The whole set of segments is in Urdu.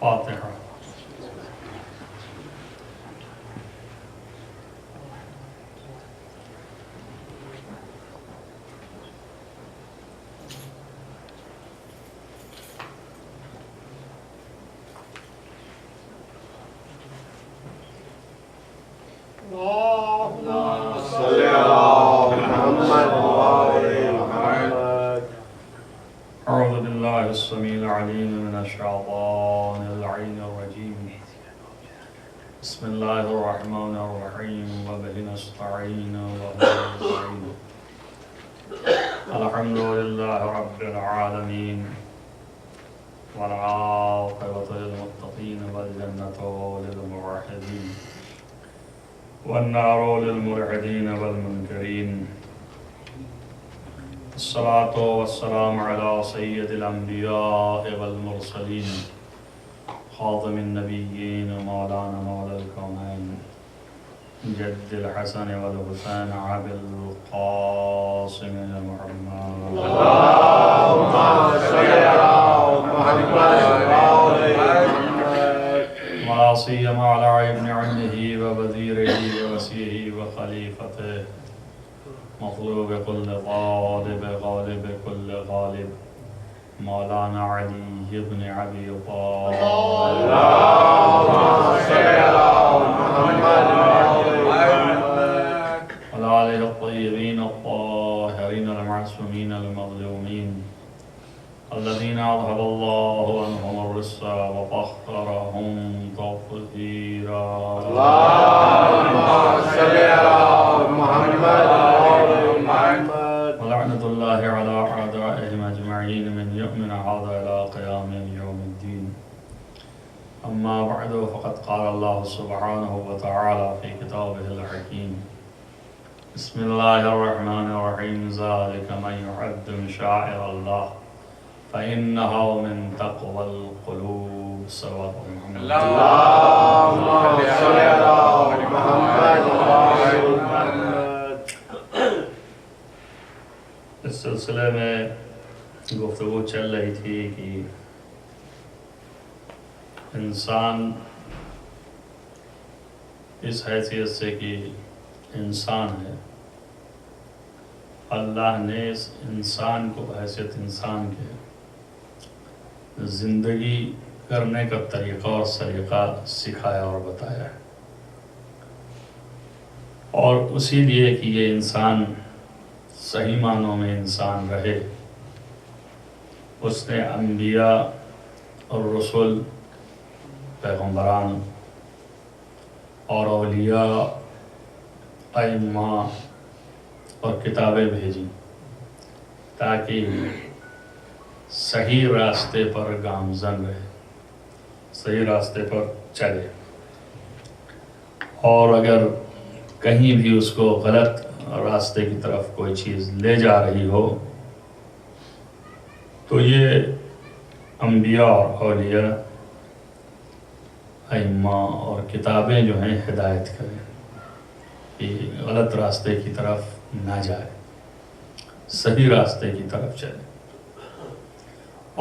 فاتحہ۔ أعوذ بالله السميع العليم من الشيطان اللعين الرجيم. بسم الله الرحمن الرحيم وبه نستعين وهو المستعين. الحمد لله رب العالمين والعاقبة للمتقين والجنة للموحدين والنار للملحدين والمنكرين. الصلاة والسلام على سيد الأنبياء والمرسلين خاتم النبيين مولانا مولى الكونين جد الحسن والحسين أبي القاسم محمد اللهم صل على محمد ولا سيما على ابن عمه ووزيره ووصيه وخليفته مطلوب كل طالب غالب كل غالب مولانا علي بن أبي طالب. اللهم صل على محمد وعلى آله الطيبين الطاهرين المعصومين المظلومين الذين أذهب الله عنهم الرجس وطهرهم تطهيرا. اللهم صل على محمد ولعنة الله على أعدائهم أجمعين من يؤمن هذا إلى قيام يوم الدين. أما بعد فقد قال الله سبحانه وتعالى في كتابه الحكيم بسم الله الرحمن الرحيم ذلك من يعظم شعائر الله فإنها من تقوى القلوب. صلوات محمد. اللهم صل على محمد. اس سلسلے میں گفتگو چل رہی تھی کہ انسان اس حیثیت سے کہ انسان ہے، اللہ نے اس انسان کو بحیثیت انسان کے زندگی کرنے کا طریقہ اور سلیقہ سکھایا اور بتایا ہے، اور اسی لیے کہ یہ انسان صحیح معنوں میں انسان رہے، اس نے انبیاء اور رسول، پیغمبران اور اولیاء، ائمہ اور کتابیں بھیجی تاکہ صحیح راستے پر گامزن رہے، صحیح راستے پر چلے، اور اگر کہیں بھی اس کو غلط راستے کی طرف کوئی چیز لے جا رہی ہو تو یہ انبیاء اور اولیاء، ائمہ اور کتابیں جو ہیں ہدایت کریں کہ غلط راستے کی طرف نہ جائے، صحیح راستے کی طرف چلے.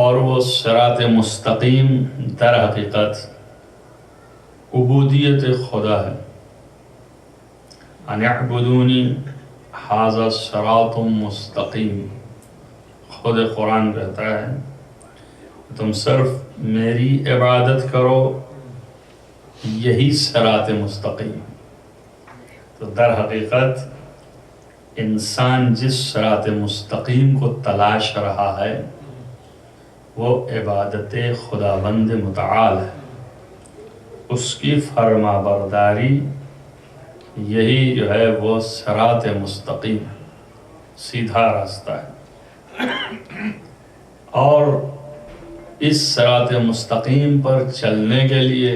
اور وہ صراط مستقیم در حقیقت عبودیت خدا ہے. ان اعبدونی ھذا صراط مستقیم، خود قرآن کہتا ہے تم صرف میری عبادت کرو، یہی صراط مستقیم. تو در حقیقت انسان جس صراط مستقیم کو تلاش رہا ہے وہ عبادت خداوند متعال ہے، اس کی فرما برداری، یہی جو ہے وہ صراط مستقیم، سیدھا راستہ ہے. اور اس صراط مستقیم پر چلنے کے لیے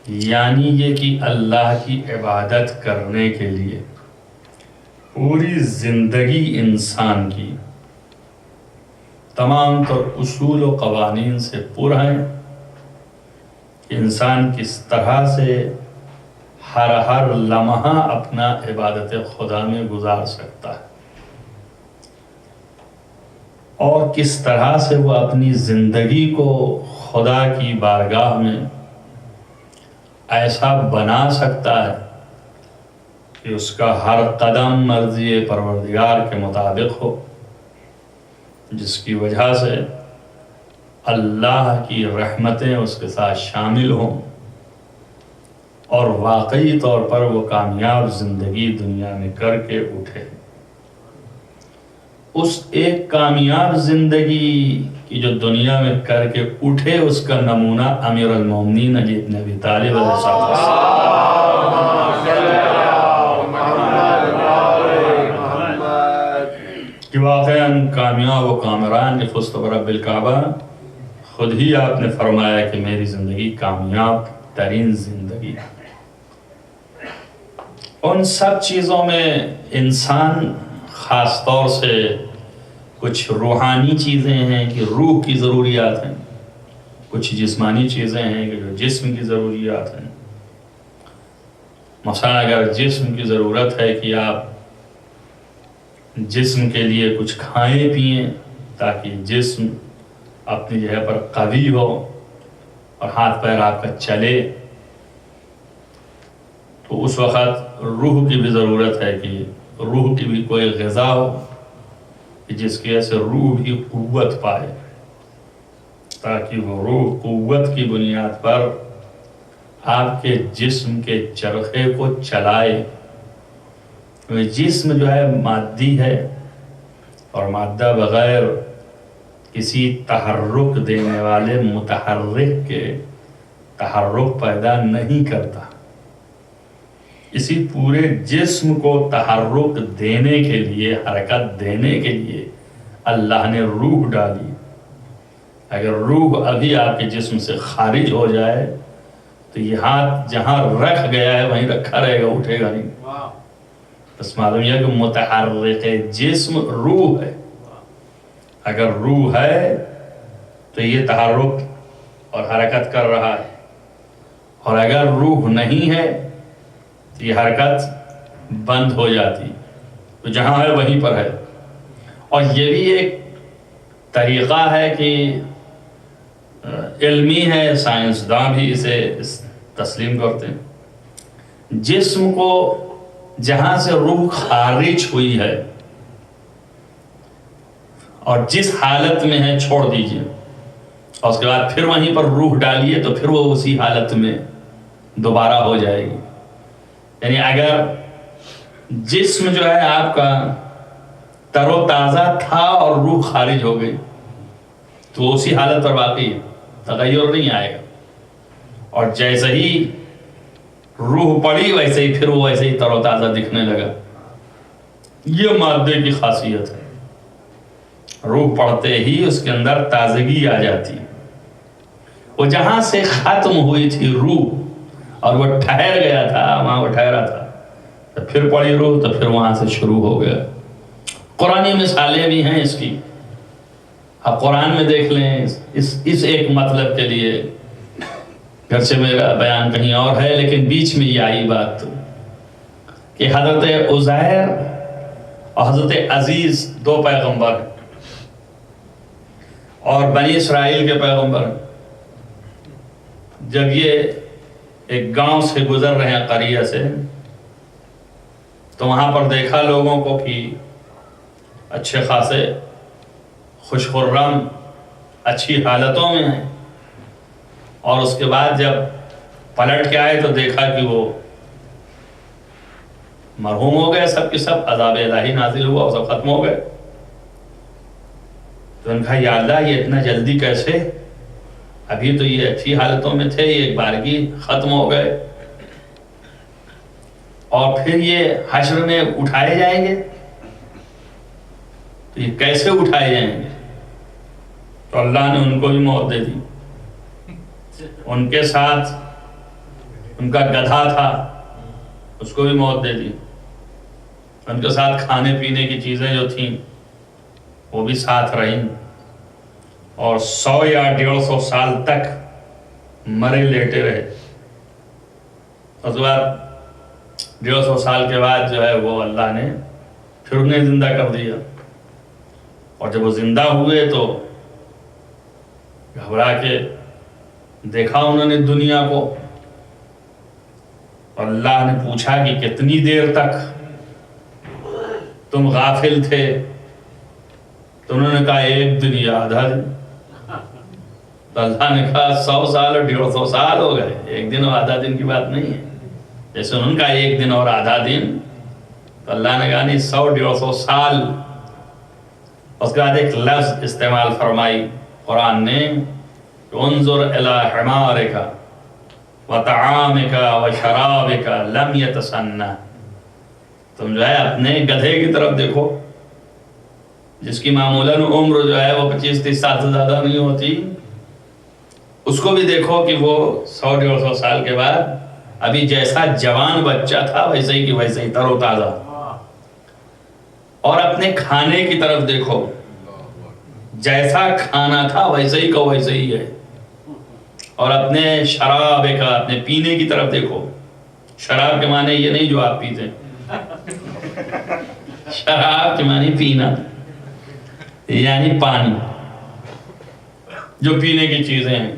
یعنی یہ کہ اللہ کی عبادت کرنے کے لیے پوری زندگی انسان کی تمام تر اصول و قوانین سے پر ہیں کہ انسان کس طرح سے ہر لمحہ اپنا عبادت خدا میں گزار سکتا ہے. اور کس طرح سے وہ اپنی زندگی کو خدا کی بارگاہ میں ایسا بنا سکتا ہے کہ اس کا ہر قدم مرضی پروردگار کے مطابق ہو، جس کی وجہ سے اللہ کی رحمتیں اس کے ساتھ شامل ہوں اور واقعی طور پر وہ کامیاب زندگی دنیا میں کر کے اٹھے۔ اس ایک کامیاب زندگی کی جو دنیا میں کر کے اٹھے، اس کا نمونہ امیر المومنین علی بن ابی طالب علیہ السلام کہ واقعاً کامیاب و کامران کہ فزت برب الکعبہ، خود ہی آپ نے فرمایا کہ میری زندگی کامیاب ترین زندگی ہے۔ ان سب چیزوں میں انسان خاص طور سے کچھ روحانی چیزیں ہیں کہ روح کی ضروریات ہیں، کچھ جسمانی چیزیں ہیں کہ جو جسم کی ضروریات ہیں۔ مثلا اگر جسم کی ضرورت ہے کہ آپ جسم کے لیے کچھ کھائیں پئیں تاکہ جسم اپنی جگہ پر قوی ہو اور ہاتھ پیر آپ کا چلے، تو اس وقت روح کی بھی ضرورت ہے کہ روح کی بھی کوئی غذا ہو کہ جس کی وجہ سے روح بھی قوت پائے، تاکہ وہ روح قوت کی بنیاد پر آپ کے جسم کے چرخے کو چلائے۔ جسم جو ہے مادی ہے اور مادہ بغیر کسی تحرک دینے والے متحرک کے تحرک پیدا نہیں کرتا۔ اسی پورے جسم کو تحرک دینے کے لیے، حرکت دینے کے لیے اللہ نے روح ڈالی۔ اگر روح ابھی آپ کے جسم سے خارج ہو جائے تو یہ ہاتھ جہاں رکھ گیا ہے وہیں رکھا رہے گا، اٹھے گا نہیں۔ بس معلوم یہ کہ متحرک جسم روح ہے۔ اگر روح ہے تو یہ تحرک اور حرکت کر رہا ہے، اور اگر روح نہیں ہے تو یہ حرکت بند ہو جاتی، تو جہاں ہے وہیں پر ہے۔ اور یہ بھی ایک طریقہ ہے کہ علمی ہے، سائنسداں بھی اسے تسلیم کرتے ہیں۔ جسم کو جہاں سے روح خارج ہوئی ہے اور جس حالت میں ہے چھوڑ دیجئے، اور اس کے بعد پھر وہیں پر روح ڈالیے تو پھر وہ اسی حالت میں دوبارہ ہو جائے گی۔ یعنی اگر جسم جو ہے آپ کا تر و تازہ تھا اور روح خارج ہو گئی تو اسی حالت پر باقی ہے، تغیر نہیں آئے گا، اور جیسے ہی روح پڑی ویسے ہی پھر وہ ویسے ہی تر و تازہ دکھنے لگا۔ یہ مادے کی خاصیت ہے، روح پڑتے ہی اس کے اندر تازگی آ جاتی۔ وہ جہاں سے ختم ہوئی تھی روح اور وہ ٹھہر گیا تھا، وہاں وہ ٹھہرا تھا، تو پھر پڑی روح تو پھر وہاں سے شروع ہو گیا۔ قرآنی مثالیں بھی ہیں اس کی، آپ قرآن میں دیکھ لیں اس ایک مطلب کے لیے، گرچہ میرا بیان کہیں اور ہے لیکن بیچ میں یہ آئی بات کہ حضرت عزیر اور حضرت عزیز دو پیغمبر اور بنی اسرائیل کے پیغمبر، جب یہ ایک گاؤں سے گزر رہے ہیں قریہ سے، تو وہاں پر دیکھا لوگوں کو کہ اچھے خاصے خوش خرم اچھی حالتوں میں ہیں، اور اس کے بعد جب پلٹ کے آئے تو دیکھا کہ وہ مرحوم ہو گئے، سب کے سب عذاب الہی نازل ہوا اور سب ختم ہو گئے۔ تو ان کہا یا اللہ یہ اتنا جلدی کیسے، ابھی تو یہ اچھی حالتوں میں تھے، یہ ایک بارگی ختم ہو گئے، اور پھر یہ حشر میں اٹھائے جائیں گے، تو یہ کیسے اٹھائے جائیں گے؟ تو اللہ نے ان کو بھی موت دے دی۔ ان کے ساتھ ان کا گدھا تھا، اس کو بھی موت دے دی۔ ان کے ساتھ کھانے پینے کی چیزیں جو تھیں وہ بھی ساتھ رہیں، اور 100 یا 150 سال تک مرے لیٹے رہے۔ اس کے بعد 150 سال کے بعد جو ہے وہ اللہ نے پھر انہیں زندہ کر دیا۔ اور جب وہ زندہ ہوئے تو گھبرا کے دیکھا انہوں نے دنیا کو، اور اللہ نے پوچھا کہ کتنی دیر تک تم غافل تھے؟ تو انہوں نے کہا 1 دن یا آدھا دن۔ تو اللہ نے کہا 100 سال اور 150 سال ہو گئے، 1 دن اور آدھا دن کی بات نہیں ہے۔ جیسے انہوں نے کہا 1 دن اور آدھا دن، تو اللہ نے کہا نہیں 100-150 سال۔ اس کے بعد ایک لفظ استعمال فرمائی قرآن نے، انظر الی حمارک وطعامک وشرابک لم یتسنہ، تم جو ہے اپنے گدھے کی طرف دیکھو جس کی معمولاً عمر جو ہے وہ 25-30 سال سے زیادہ نہیں ہوتی، اس کو بھی دیکھو کہ وہ 100-150 سال کے بعد ابھی جیسا جوان بچہ تھا ویسے ہی کہ ویسے ہی تر و تازہ۔ اور اپنے کھانے کی طرف دیکھو، جیسا کھانا تھا ویسے ہی کا ویسے ہی ہے۔ اور اپنے شراب کا، اپنے پینے کی طرف دیکھو، شراب کے معنی یہ نہیں جو آپ پیتے ہیں، شراب کے معنی پینا، یعنی پانی، جو پینے کی چیزیں ہیں۔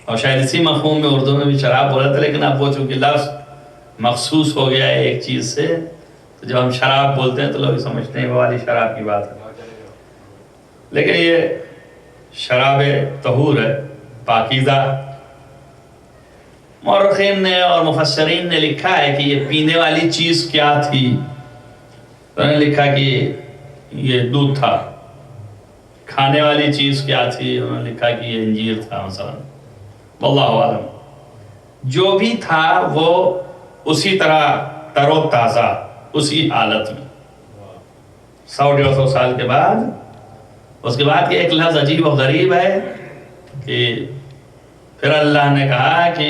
اور شاید اسی مفہوم میں اردو میں بھی شراب بولا تھا، لیکن اب وہ چونکہ لفظ مخصوص ہو گیا ہے ایک چیز سے، تو جب ہم شراب بولتے ہیں تو لوگ سمجھتے ہیں وہ والی شراب کی بات ہے، لیکن یہ شراب طہور ہے، پاکیزہ۔ مورخین نے اور مفسرین نے لکھا ہے کہ یہ پینے والی چیز کیا تھی، انہوں نے لکھا کہ یہ دودھ تھا۔ کھانے والی چیز کیا تھی، انہوں نے لکھا کہ یہ انجیر تھا مثلا، واللہ اعلم۔ جو بھی تھا وہ اسی طرح تر و تازہ، اسی حالت میں 100-150 سال کے بعد۔ اس کے بعد کہ ایک لفظ عجیب و غریب ہے کہ پھر اللہ نے کہا کہ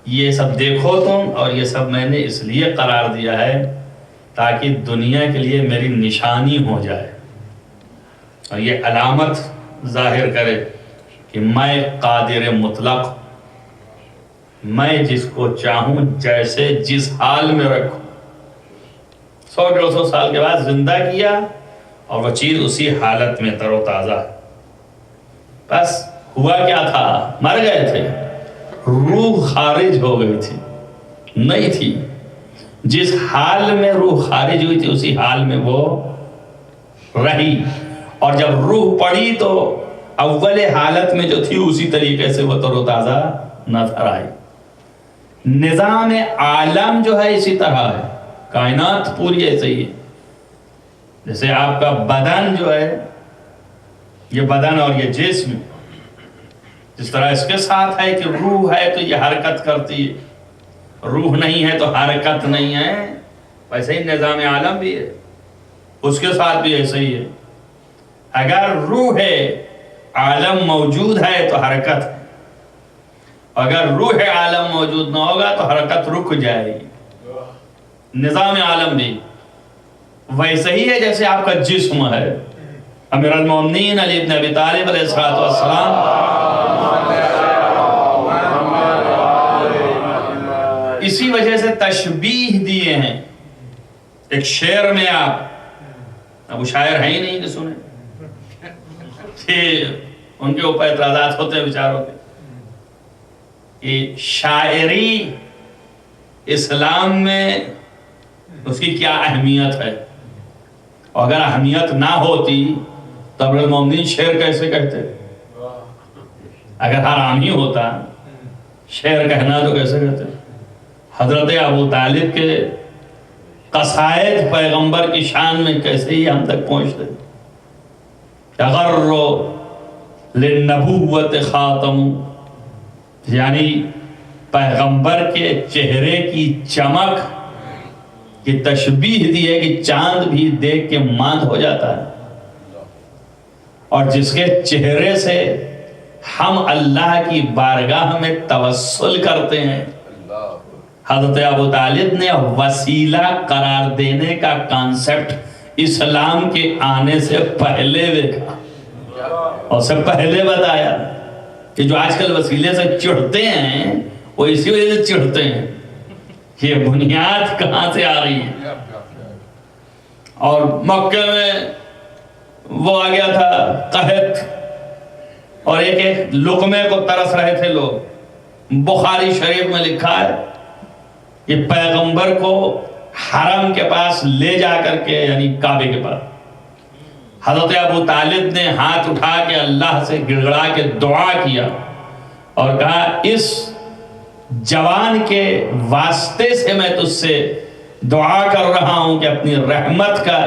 یہ سب دیکھو تم، اور یہ سب میں نے اس لیے قرار دیا ہے تاکہ دنیا کے لیے میری نشانی ہو جائے، اور یہ علامت ظاہر کرے کہ میں قادر مطلق، میں جس کو چاہوں جیسے جس حال میں رکھوں۔ 100-150 سال کے بعد زندہ کیا، اور وہ چیز اسی حالت میں تر و تازہ ہے۔ بس ہوا کیا تھا، مر گئے تھے، روح خارج ہو گئی تھی، نہیں تھی۔ جس حال میں روح خارج ہوئی تھی اسی حال میں وہ رہی، اور جب روح پڑی تو اول حالت میں جو تھی اسی طریقے سے وہ تر و تازہ نظر آئی۔ نظام عالم جو ہے اسی طرح ہے، کائنات پوری ایسے ہی ہے۔ جیسے آپ کا بدن جو ہے، یہ بدن اور یہ جسم، جس طرح اس کے ساتھ ہے کہ روح ہے تو یہ حرکت کرتی ہے، روح نہیں ہے تو حرکت نہیں ہے، ویسے ہی نظام عالم بھی ہے، اس کے ساتھ بھی ایسے ہی ہے۔ اگر روح عالم موجود ہے تو حرکت ہے، اگر روح عالم موجود نہ ہوگا تو حرکت رک جائے گی۔ نظام عالم بھی ویسے ہی ہے جیسے آپ کا جسم ہے۔ امیر المومنین علی بن ابی طالب علیہ السلام اسی وجہ سے تشبیہ دیے ہیں۔ ایک شعر میں آپ، اب وہ شاعر ہیں ہی نہیں کہ سنیں، کہ ان کے اوپر اعتراضات ہوتے ہیں بیچاروں کے، کہ شاعری اسلام میں اس کی کیا اہمیت ہے، اور اگر اہمیت نہ ہوتی تو امیر المومنین شعر کیسے کہتے؟ اگر حرام ہی ہوتا شعر کہنا تو کیسے کہتے؟ حضرت ابو طالب کے قصائد پیغمبر کی شان میں کیسے ہی ہم تک پہنچتے؟ تغر للنبوت خاتم، یعنی پیغمبر کے چہرے کی چمک کی تشبیہ دی ہے کہ چاند بھی دیکھ کے ماند ہو جاتا ہے، اور جس کے چہرے سے ہم اللہ کی بارگاہ میں توسل کرتے ہیں۔ حضرت ابو طالب نے وسیلہ قرار دینے کا کانسیپٹ اسلام کے آنے سے پہلے دیکھا، اور سے پہلے بتایا کہ جو آج کل وسیلے سے چڑھتے ہیں وہ اسی وجہ سے چڑھتے ہیں، یہ بنیاد کہاں سے آ رہی ہے۔ اور مکے میں وہ آ گیا تھا قحط، اور ایک ایک لقمے کو ترس رہے تھے لوگ۔ بخاری شریف میں لکھا ہے کہ پیغمبر کو حرم کے پاس لے جا کر کے، یعنی کعبے کے پاس، حضرت ابو طالب نے ہاتھ اٹھا کے اللہ سے گڑ گڑا کے دعا کیا اور کہا اس جوان کے واسطے سے میں تجھ سے دعا کر رہا ہوں کہ اپنی رحمت کا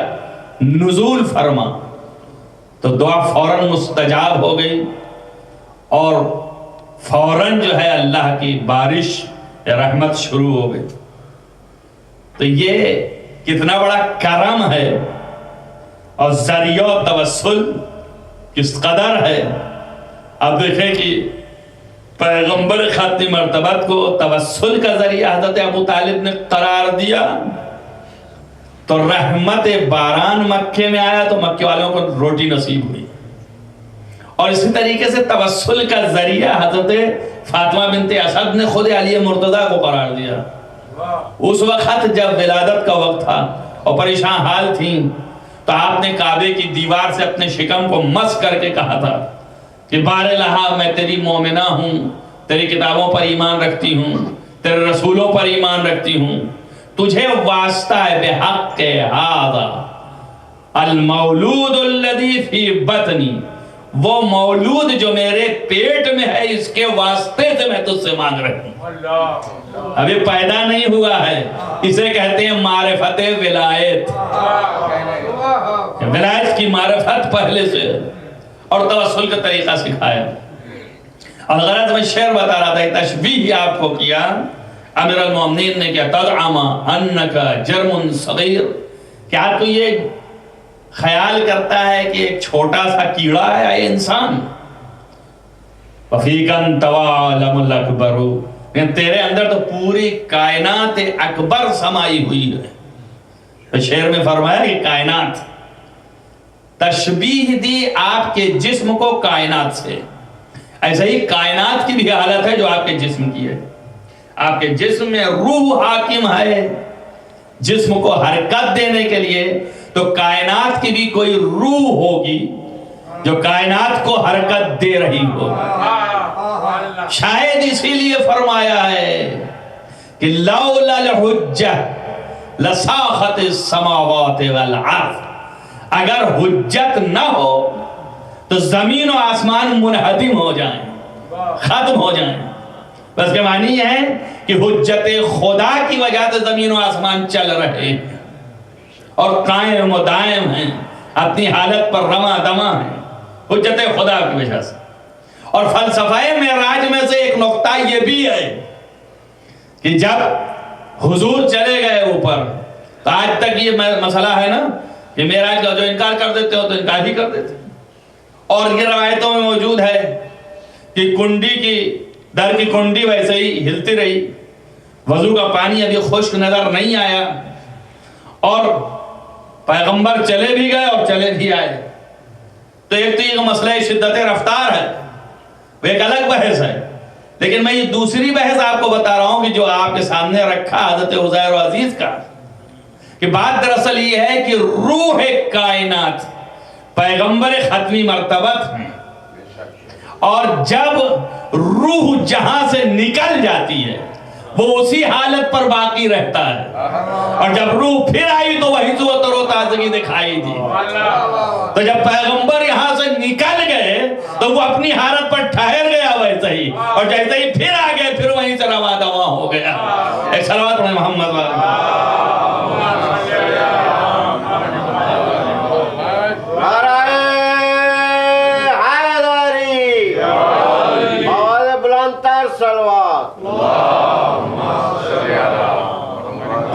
نزول فرما۔ تو دعا فوراً مستجاب ہو گئی اور فوراً جو ہے اللہ کی بارش رحمت شروع ہو گئی۔ تو یہ کتنا بڑا کرم ہے اور ذریعہ توسل کس قدر ہے۔ اب دیکھیں کہ پیغمبر ختم مرتبت کو توسل کا ذریعہ حضرت ابو طالب نے قرار دیا، تو رحمت باران مکے میں آیا تو مکے والوں کو روٹی نصیب ہوئی۔ اور اسی طریقے سے توسل کا ذریعہ حضرت فاطمہ بنت اسد نے خود علی مرتضیٰ کو قرار دیا۔ اس وقت جب ولادت کا وقت تھا اور پریشان حال تھیں، تو آپ نے کعبے کی دیوار سے اپنے شکم کو مس کر کے کہا تھا کہ بارالہا میں تیری مومنہ ہوں، تیری کتابوں پر ایمان رکھتی ہوں، تیرے رسولوں پر ایمان رکھتی ہوں، تجھے واسطہ ہے بحق ھذا المولود الذی فی بطنی، وہ مولود جو میرے پیٹ میں ہے اس کے واسطے سے میں تجھ سے مانگ رہی ہوں۔ ابھی پیدا نہیں ہوا ہے، اسے کہتے ہیں معرفت ولایت، ولایت کی معرفت پہلے سے، اور توسل کا طریقہ سکھایا۔ اور غرض میں شعر بتا رہا تھا، تشبیہ آپ کو کیا امیر المومنین نے کیا، تزعم انک جرم صغیر، کیا تو یہ خیال کرتا ہے کہ ایک چھوٹا سا کیڑا ہے اے انسان؟ وفیک انت عالم الاکبر، تیرے اندر تو پوری کائنات اکبر سمائی ہوئی ہے۔ تو شعر میں فرمایا کہ کائنات، تشبیہ دی آپ کے جسم کو کائنات سے، ایسے ہی کائنات کی بھی حالت ہے جو آپ کے جسم کی ہے۔ آپ کے جسم میں روح حاکم ہے جسم کو حرکت دینے کے لیے، تو کائنات کی بھی کوئی روح ہوگی جو کائنات کو حرکت دے رہی ہو۔ شاید اسی لیے فرمایا ہے کہ لولا الحجہ لساخت السماوات والارض، اگر حجت نہ ہو تو زمین و آسمان منہدم ہو جائیں، ختم ہو جائیں۔ بس کے معنی یہ ہے کہ حجت خدا کی وجہ سے زمین و آسمان چل رہے ہیں اور قائم و دائم ہیں، اپنی حالت پر رواں دواں ہیں، حجت خدا کی وجہ سے۔ اور فلسفہ معراج میں سے ایک نقطہ یہ بھی ہے کہ جب حضور چلے گئے اوپر، تو آج تک یہ مسئلہ ہے نا کہ معراج کا جو انکار کر دیتے ہو تو انکار ہی کر دیتے، اور یہ روایتوں میں موجود ہے کہ کنڈی کی در کی کنڈی ویسے ہی ہلتی رہی، وضو کا پانی ابھی خشک نظر نہیں آیا، اور پیغمبر چلے بھی گئے اور چلے بھی آئے۔ تو ایک تو یہ مسئلہ شدت رفتار ہے، وہ ایک الگ بحث ہے، لیکن میں یہ دوسری بحث آپ کو بتا رہا ہوں کہ جو آپ کے سامنے رکھا حضرت عزیر و عزیز کا، کہ بات دراصل یہ ہے کہ روح کائنات پیغمبر ختمی مرتبت ہیں، اور جب روح جہاں سے نکل جاتی ہے وہ اسی حالت پر باقی رہتا ہے، اور جب روح پھر آئی تو وہی تو تر و تازگی دکھائی دی۔ تو جب پیغمبر یہاں سے نکل گئے تو وہ اپنی حالت پر ٹھہر گیا ویسے ہی، اور جیسے ہی پھر آ گئے پھر وہیں سے رواں دواں ہو گیا۔ ایک صلوات میں محمد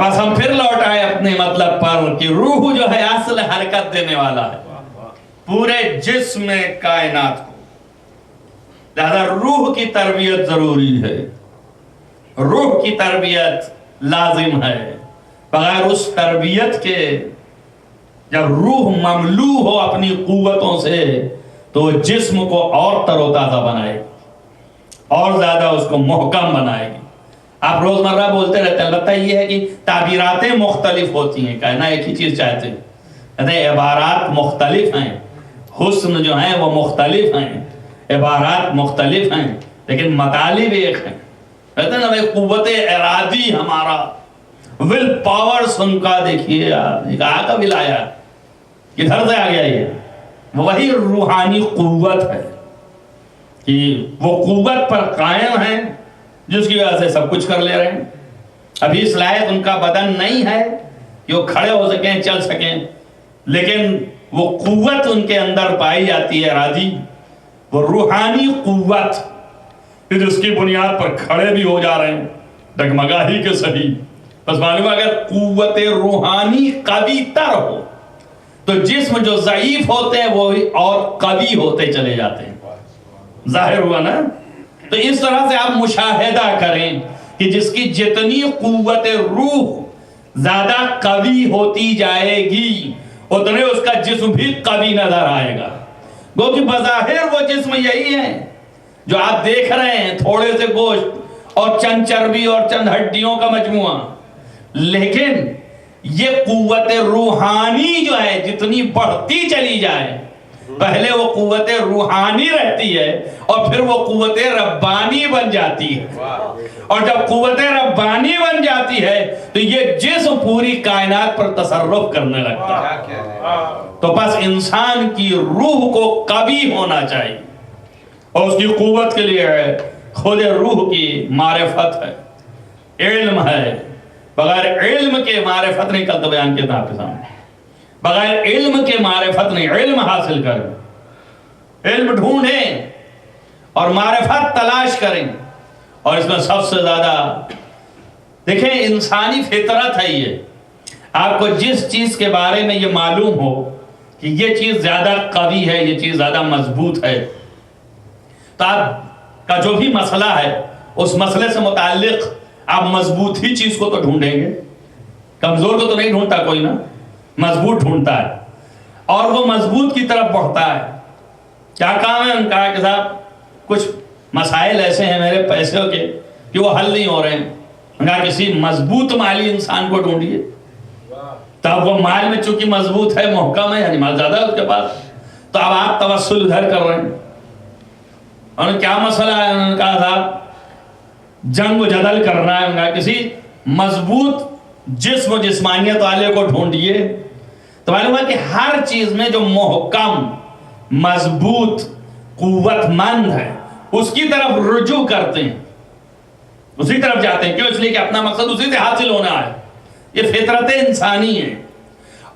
بس ہم پھر لوٹ آئے اپنے مطلب پر کہ روح جو ہے اصل حرکت دینے والا ہے پورے جسم کائنات کو، لہذا روح کی تربیت ضروری ہے، روح کی تربیت لازم ہے۔ بغیر اس تربیت کے جب روح مملو ہو اپنی قوتوں سے تو جسم کو اور تر و تازہ بنائے گی، اور زیادہ اس کو محکم بنائے گی۔ آپ روزمرہ بولتے رہتے ہیں، البتہ یہ ہے کہ تعبیراتیں مختلف ہوتی ہیں، کہنا ایک ہی چیز چاہتے ہیں، کہتے ہیں عبارات مختلف ہیں، حسن جو ہیں وہ مختلف ہیں، عبارات مختلف ہیں، لیکن مطالب ایک ہیں. کہتے ہیں نا بھائی قوت ارادی ہمارا، ول پاورز ان کا دیکھیے آپ، کہاں کا ول آیا، کدھر سے آ گیا یہ؟ وہی روحانی قوت ہے کہ وہ قوت پر قائم ہیں جس کی وجہ سے سب کچھ کر لے رہے ہیں. ابھی اس لائق ان کا بدن نہیں ہے کہ وہ کھڑے ہو سکیں، چل سکیں، لیکن وہ قوت ان کے اندر پائی جاتی ہے ارادی، وہ روحانی قوت جس کی بنیاد پر کھڑے بھی ہو جا رہے ہیں ڈگمگا ہی کے صحیح. بس معلوم ہے اگر قوت روحانی قوی تر ہو تو جسم جو ضعیف ہوتے ہیں وہ اور قوی ہوتے چلے جاتے ہیں. ظاہر ہوا نا؟ تو اس طرح سے آپ مشاہدہ کریں کہ جس کی جتنی قوت روح زیادہ قوی ہوتی جائے گی اتنے اس کا جسم بھی قوی نظر آئے گا. گو کہ بظاہر وہ جسم یہی ہے جو آپ دیکھ رہے ہیں، تھوڑے سے گوشت اور چند چربی اور چند ہڈیوں کا مجموعہ، لیکن یہ قوت روحانی جو ہے جتنی بڑھتی چلی جائے، پہلے وہ قوت روحانی رہتی ہے اور پھر وہ قوت ربانی بن جاتی ہے، اور جب قوت ربانی بن جاتی ہے تو یہ جسم پوری کائنات پر تصرف کرنے لگتا ہے. تو بس انسان کی روح کو قوی ہونا چاہیے، اور اس کی قوت کے لیے ہے خود روح کی معرفت ہے، علم ہے. بغیر علم کے معرفت نہیں، کل تو بیان کیا تھا آپ کے سامنے، بغیر علم کے معرفت نہیں. علم حاصل کریں، علم ڈھونڈیں اور معرفت تلاش کریں. اور اس میں سب سے زیادہ دیکھیں انسانی فطرت ہے یہ، آپ کو جس چیز کے بارے میں یہ معلوم ہو کہ یہ چیز زیادہ قوی ہے، یہ چیز زیادہ مضبوط ہے، تو آپ کا جو بھی مسئلہ ہے اس مسئلے سے متعلق آپ مضبوط ہی چیز کو تو ڈھونڈیں گے. کمزور کو تو نہیں ڈھونڈتا کوئی نا، مضبوط ڈھونڈتا ہے اور وہ مضبوط کی طرف بڑھتا ہے. کیا کام ہے؟ ان کہا کہ صاحب کچھ مسائل ایسے ہیں میرے پیسوں کے کہ وہ حل نہیں ہو رہے ہیں. ان کہا کسی مضبوط مالی انسان کو ڈھونڈیے. تو اب وہ مال میں چونکہ مضبوط ہے، محکم ہے، یعنی مال زیادہ ہے اس کے پاس، تو اب آپ توسل ادھر کر رہے ہیں. انہوں نے کیا مسئلہ ہے؟ انہوں نے کہا صاحب جنگ و جدل کرنا ہے. انہوں نے کہا کسی مضبوط جسم و جسمانیت والے کو ڈھونڈیے. تو معلوم ہے کہ ہر چیز میں جو محکم، مضبوط، قوت مند ہے اس کی طرف رجوع کرتے ہیں، اسی طرف جاتے ہیں. کیوں؟ اس لیے کہ اپنا مقصد اسی سے حاصل ہونا ہے. یہ فطرت انسانی ہے،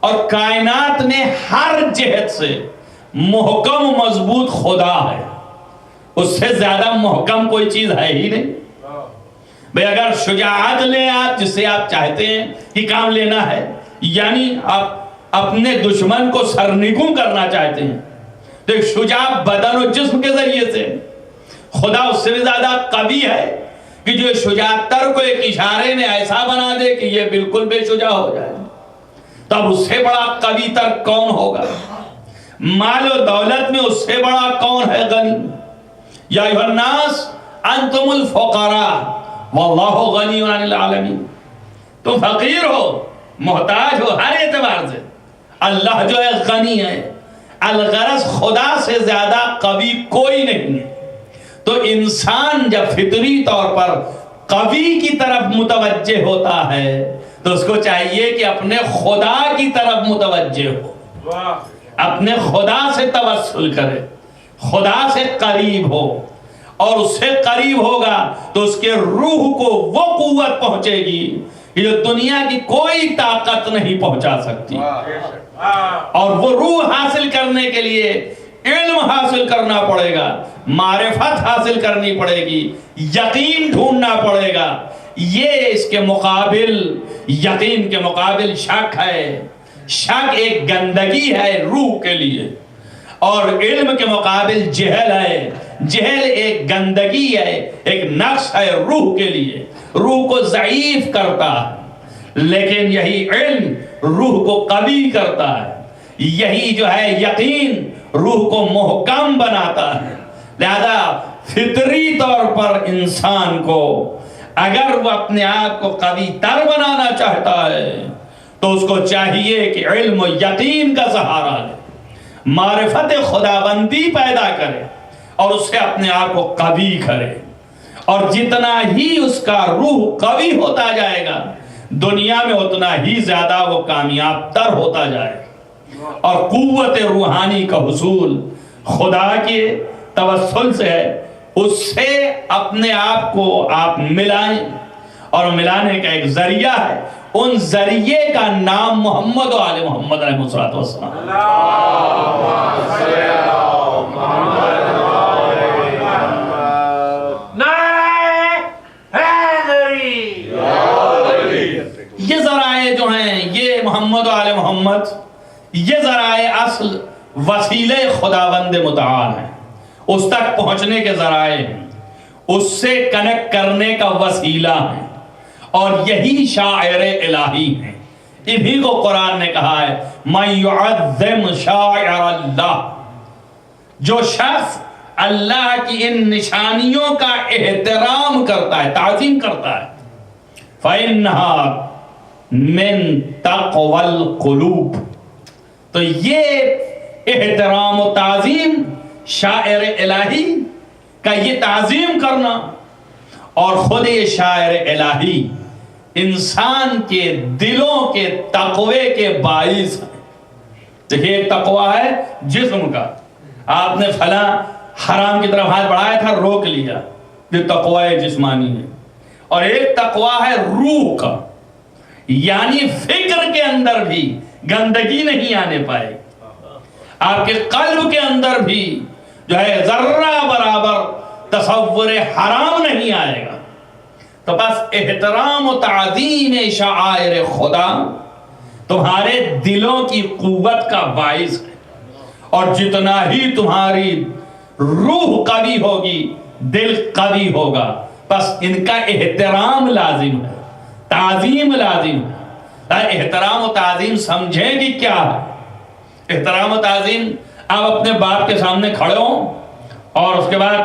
اور کائنات میں ہر جہت سے محکم و مضبوط خدا ہے. اس سے زیادہ محکم کوئی چیز ہے ہی نہیں. بھئی اگر شجاعت لیں آپ، جس سے آپ چاہتے ہیں کہ کام لینا ہے، یعنی آپ اپنے دشمن کو سرنگوں کرنا چاہتے ہیں، تو ایک شجاع بدن و جسم کے ذریعے سے خدا اس سے بھی زیادہ قوی ہے کہ جو شجاع تر کو ایک اشارے میں ایسا بنا دے کہ یہ بالکل بے شجاع ہو جائے. تب اس سے بڑا قوی تر کون ہوگا؟ مال و دولت میں اس سے بڑا کون ہے غنی؟ یا ایھا الناس انتم الفقراء واللہ غنی عن العالمین. تم فقیر ہو، محتاج ہو ہر اعتبار سے، اللہ جو ہے غنی ہے. الغرض خدا سے زیادہ قوی کوئی نہیں ہے. تو انسان جب فطری طور پر قوی کی طرف متوجہ ہوتا ہے تو اس کو چاہیے کہ اپنے خدا کی طرف متوجہ ہو، اپنے خدا سے توسل کرے، خدا سے قریب ہو، اور اس سے قریب ہوگا تو اس کے روح کو وہ قوت پہنچے گی کہ جو دنیا کی کوئی طاقت نہیں پہنچا سکتی. اور وہ روح حاصل کرنے کے لیے علم حاصل کرنا پڑے گا، معرفت حاصل کرنی پڑے گی، یقین ڈھونڈنا پڑے گا. یہ اس کے مقابل، یقین کے مقابل شک ہے. شک ایک گندگی ہے روح کے لیے، اور علم کے مقابل جہل ہے. جہل ایک گندگی ہے، ایک نقص ہے روح کے لیے، روح کو ضعیف کرتا ہے. لیکن یہی علم روح کو قوی کرتا ہے. یہی جو ہے یقین روح کو محکم بناتا ہے. لہذا فطری طور پر انسان کو اگر وہ اپنے آپ کو قوی تر بنانا چاہتا ہے تو اس کو چاہیے کہ علم و یقین کا سہارا لے، معرفت خداوندی پیدا کرے اور اس سے اپنے آپ کو قوی کرے، اور جتنا ہی اس کا روح قوی ہوتا جائے گا دنیا میں اتنا ہی زیادہ وہ کامیاب تر ہوتا جائے گا، اور قوت روحانی کا حصول خدا کے توسل سے ہے، اس سے اپنے آپ کو آپ ملائیں، اور ملانے کا ایک ذریعہ ہے، ان ذریعے کا نام محمد و آل محمد علیہ السلام۔ یہ ذرائع جو ہیں یہ محمد و آل محمد، یہ ذرائع اصل وسیلے خداوند متعال ہیں، اس تک پہنچنے کے ذرائع ہیں، اس سے کنیکٹ کرنے کا وسیلہ ہے، اور یہی شاعر الہی ہیں۔ انہی کو قرآن نے کہا ہے مَن يُعَظِّمْ شَاعِرَ اللَّهِ، جو شخص اللہ کی ان نشانیوں کا احترام کرتا ہے، تعظیم کرتا ہے، فَإِنَّهَا مِن تَقْوَى الْقُلُوبِ، تو یہ احترام و تعظیم شاعر الہی کا یہ تعظیم کرنا، اور خود یہ شاعر الہی انسان کے دلوں کے تقوی کے باعث ہے۔ دیکھیے ایک تقوی ہے جسم کا، آپ نے فلاں حرام کی طرف ہاتھ بڑھایا تھا روک لیا، یہ تقوی جسمانی ہے، اور ایک تقوی ہے روح کا، یعنی فکر کے اندر بھی گندگی نہیں آنے پائے، آپ کے قلب کے اندر بھی جو ہے ذرہ برابر تصور حرام نہیں آئے گا۔ تو بس احترام و تعظیم شعائر خدا تمہارے دلوں کی قوت کا باعث ہے، اور جتنا ہی تمہاری روح قوی ہوگی دل قوی ہوگا، بس ان کا احترام لازم ہے، تعظیم لازم ہے۔ احترام و تعظیم سمجھیں کہ کیا ہے؟ احترام و تعظیم آپ اپنے باپ کے سامنے کھڑے ہوں اور اس کے بعد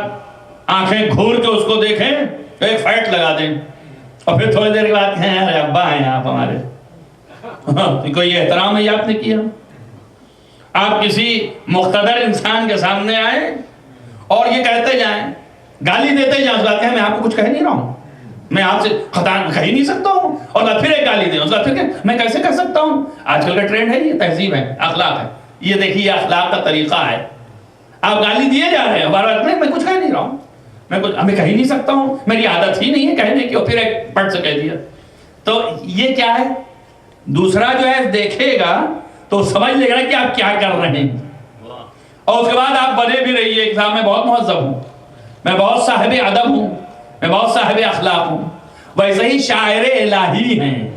آنکھیں گھور کے اس کو دیکھیں، ایک فائٹ لگا دیں، اور پھر تھوڑی دیر کے بعد ہیں ارے ابا ہیں آپ ہمارے، کوئی احترام ہے آپ نے کیا؟ آپ کسی مقتدر انسان کے سامنے آئیں اور یہ کہتے جائیں، گالی دیتے جائیں، اس بات کہ میں آپ کو کچھ کہہ نہیں رہا ہوں، میں آپ سے خطا کہہ ہی نہیں سکتا ہوں، اور پھر ایک گالی دیں، اس کا پھر کہ میں کیسے کہہ سکتا ہوں؟ آج کل کا ٹرینڈ ہے، یہ تہذیب ہے، اخلاق ہے، یہ دیکھیے اخلاق کا طریقہ ہے، آپ گالی دیے جا رہے ہیں، بار بار میں کچھ کہہ نہیں رہا ہوں، میں کہہ ہی نہیں سکتا ہوں، میری عادت ہی نہیں ہے کہنے کی، اور پھر ایک پٹ سے کہہ دیا۔ تو یہ کیا ہے؟ دوسرا جو ہے دیکھے گا تو سمجھ لے گا کہ آپ کیا کر رہے ہیں، اور اس کے بعد آپ بنے بھی رہیے کہ صاحب میں بہت مہذب ہوں، میں بہت صاحب ادب ہوں، میں بہت صاحب اخلاق ہوں۔ ویسے ہی شاعر الہی ہیں،